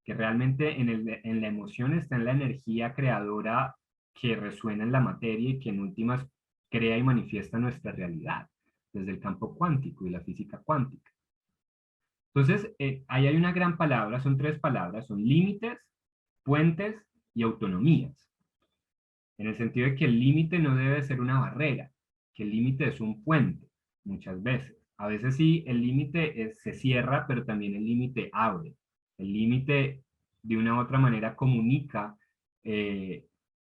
Que realmente en la emoción está en la energía creadora que resuena en la materia y que en últimas crea y manifiesta nuestra realidad desde el campo cuántico y la física cuántica. Entonces, ahí hay una gran palabra, son 3 palabras, son límites, puentes y autonomías. En el sentido de que el límite no debe ser una barrera, que el límite es un puente, muchas veces. A veces sí, el límite se cierra, pero también el límite abre. El límite, de una u otra manera, comunica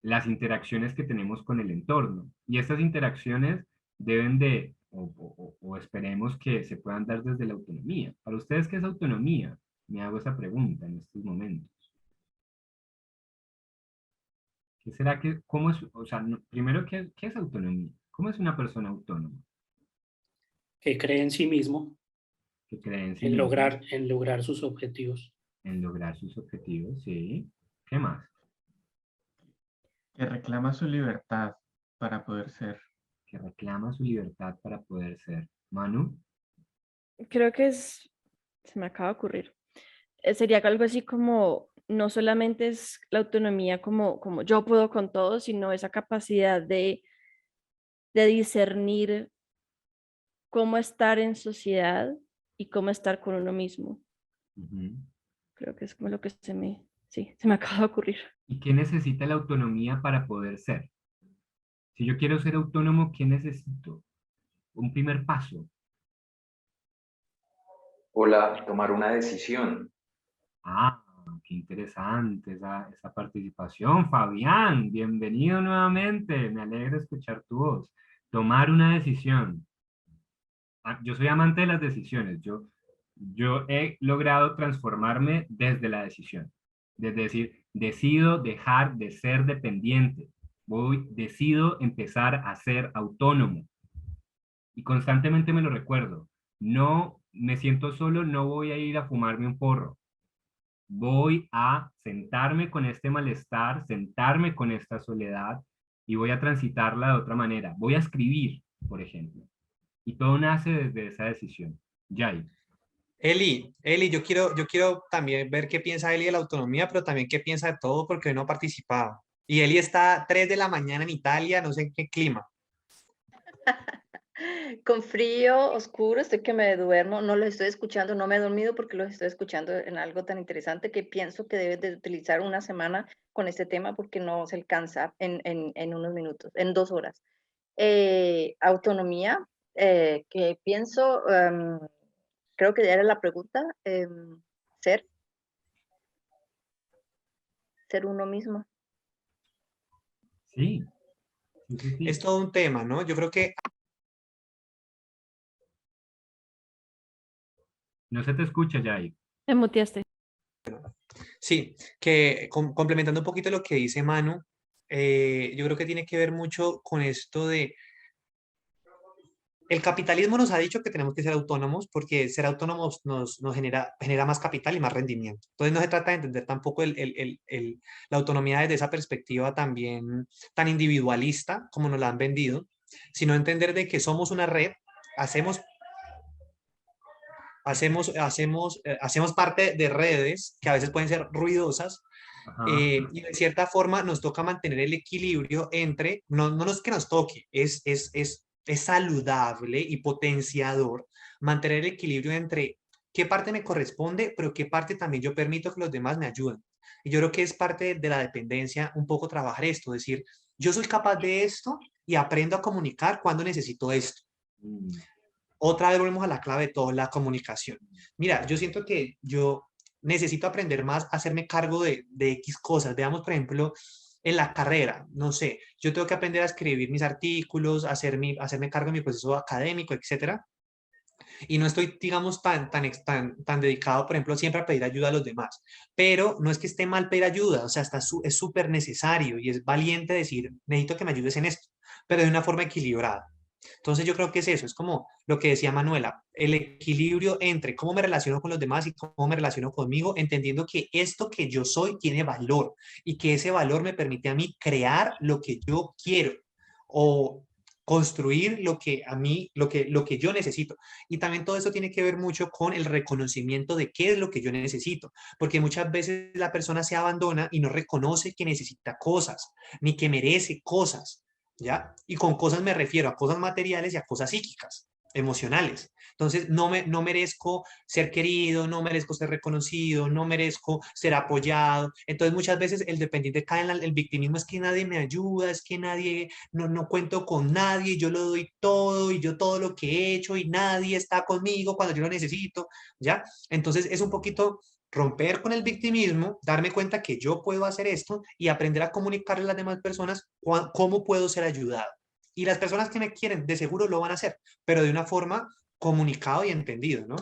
las interacciones que tenemos con el entorno. Y estas interacciones deben de, o esperemos que se puedan dar desde la autonomía. ¿Para ustedes qué es autonomía? Me hago esa pregunta en estos momentos. ¿Qué será que, cómo es, o sea, primero, ¿qué es autonomía? ¿Cómo es una persona autónoma? Que cree en sí mismo, Que cree en sí mismo, en lograr sus objetivos. en lograr sus objetivos, sí. ¿Qué más? Que reclama su libertad para poder ser. Que reclama su libertad para poder ser. Manu, Creo que se me acaba de ocurrir. Sería algo así como, no solamente es la autonomía como yo puedo con todo, sino esa capacidad de discernir cómo estar en sociedad y cómo estar con uno mismo. ujú. Creo que es como lo que se me acaba de ocurrir. ¿Y qué necesita la autonomía para poder ser? Si yo quiero ser autónomo, ¿qué necesito? Un primer paso. Hola, tomar una decisión. Ah, qué interesante esa participación, Fabián. Bienvenido nuevamente. Me alegra escuchar tu voz. Tomar una decisión. Yo soy amante de las decisiones. Yo he logrado transformarme desde la decisión. Es decir, decido dejar de ser dependiente. Decido empezar a ser autónomo. Y constantemente me lo recuerdo. No me siento solo, no voy a ir a fumarme un porro. Voy a sentarme con este malestar, sentarme con esta soledad y voy a transitarla de otra manera. Voy a escribir, por ejemplo. Y todo nace desde esa decisión. Yay. Eli, yo quiero también ver qué piensa Eli de la autonomía, pero también qué piensa de todo porque hoy no ha participado. Y Eli está a 3 de la mañana en Italia, no sé en qué clima. Con frío, oscuro, estoy que me duermo, no los estoy escuchando, no me he dormido porque los estoy escuchando en algo tan interesante que pienso que debes de utilizar una semana con este tema porque no se alcanza en unos minutos, en 2 horas. Autonomía, que pienso, creo que ya era la pregunta, ser, ser uno mismo. Sí. Sí, sí, sí. Es todo un tema, ¿no? Yo creo que No se te escucha, Yay. Me muteaste. sí, que complementando un poquito lo que dice Manu, yo creo que tiene que ver mucho con esto de el capitalismo nos ha dicho que tenemos que ser autónomos porque ser autónomos nos genera más capital y más rendimiento. Entonces no se trata de entender tampoco la autonomía desde esa perspectiva también tan individualista como nos la han vendido, sino entender de que somos una red, hacemos parte de redes que a veces pueden ser ruidosas. Ajá. Y de cierta forma nos toca mantener el equilibrio entre, no es que nos toque, es saludable y potenciador mantener el equilibrio entre qué parte me corresponde, pero qué parte también yo permito que los demás me ayuden. Y yo creo que es parte de la dependencia un poco trabajar esto, decir, yo soy capaz de esto y aprendo a comunicar cuando necesito esto. Mm. Otra vez volvemos a la clave de todo, la comunicación. Mira, yo siento que yo necesito aprender más a hacerme cargo de X cosas. Veamos, por ejemplo, en la carrera, no sé, yo tengo que aprender a escribir mis artículos, hacerme cargo de mi proceso académico, etcétera. Y no estoy, digamos, tan dedicado, por ejemplo, siempre a pedir ayuda a los demás. Pero no es que esté mal pedir ayuda, o sea, es súper necesario y es valiente decir, necesito que me ayudes en esto, pero de una forma equilibrada. Entonces yo creo que es eso, es como lo que decía Manuela, el equilibrio entre cómo me relaciono con los demás y cómo me relaciono conmigo, entendiendo que esto que yo soy tiene valor y que ese valor me permite a mí crear lo que yo quiero o construir lo que a mí, lo que yo necesito. Y también todo eso tiene que ver mucho con el reconocimiento de qué es lo que yo necesito, porque muchas veces la persona se abandona y no reconoce que necesita cosas, ni que merece cosas. ¿Ya? Y con cosas me refiero a cosas materiales y a cosas psíquicas, emocionales. Entonces, no merezco ser querido, no merezco ser reconocido, no merezco ser apoyado. Entonces, muchas veces el dependiente cae en el victimismo, es que nadie me ayuda, es que nadie, no cuento con nadie, yo lo doy todo y yo todo lo que he hecho y nadie está conmigo cuando yo lo necesito, ¿ya? Entonces, es un poquito romper con el victimismo, darme cuenta que yo puedo hacer esto y aprender a comunicarle a las demás personas cómo puedo ser ayudado. Y las personas que me quieren, de seguro lo van a hacer, pero de una forma comunicado y entendido, ¿no?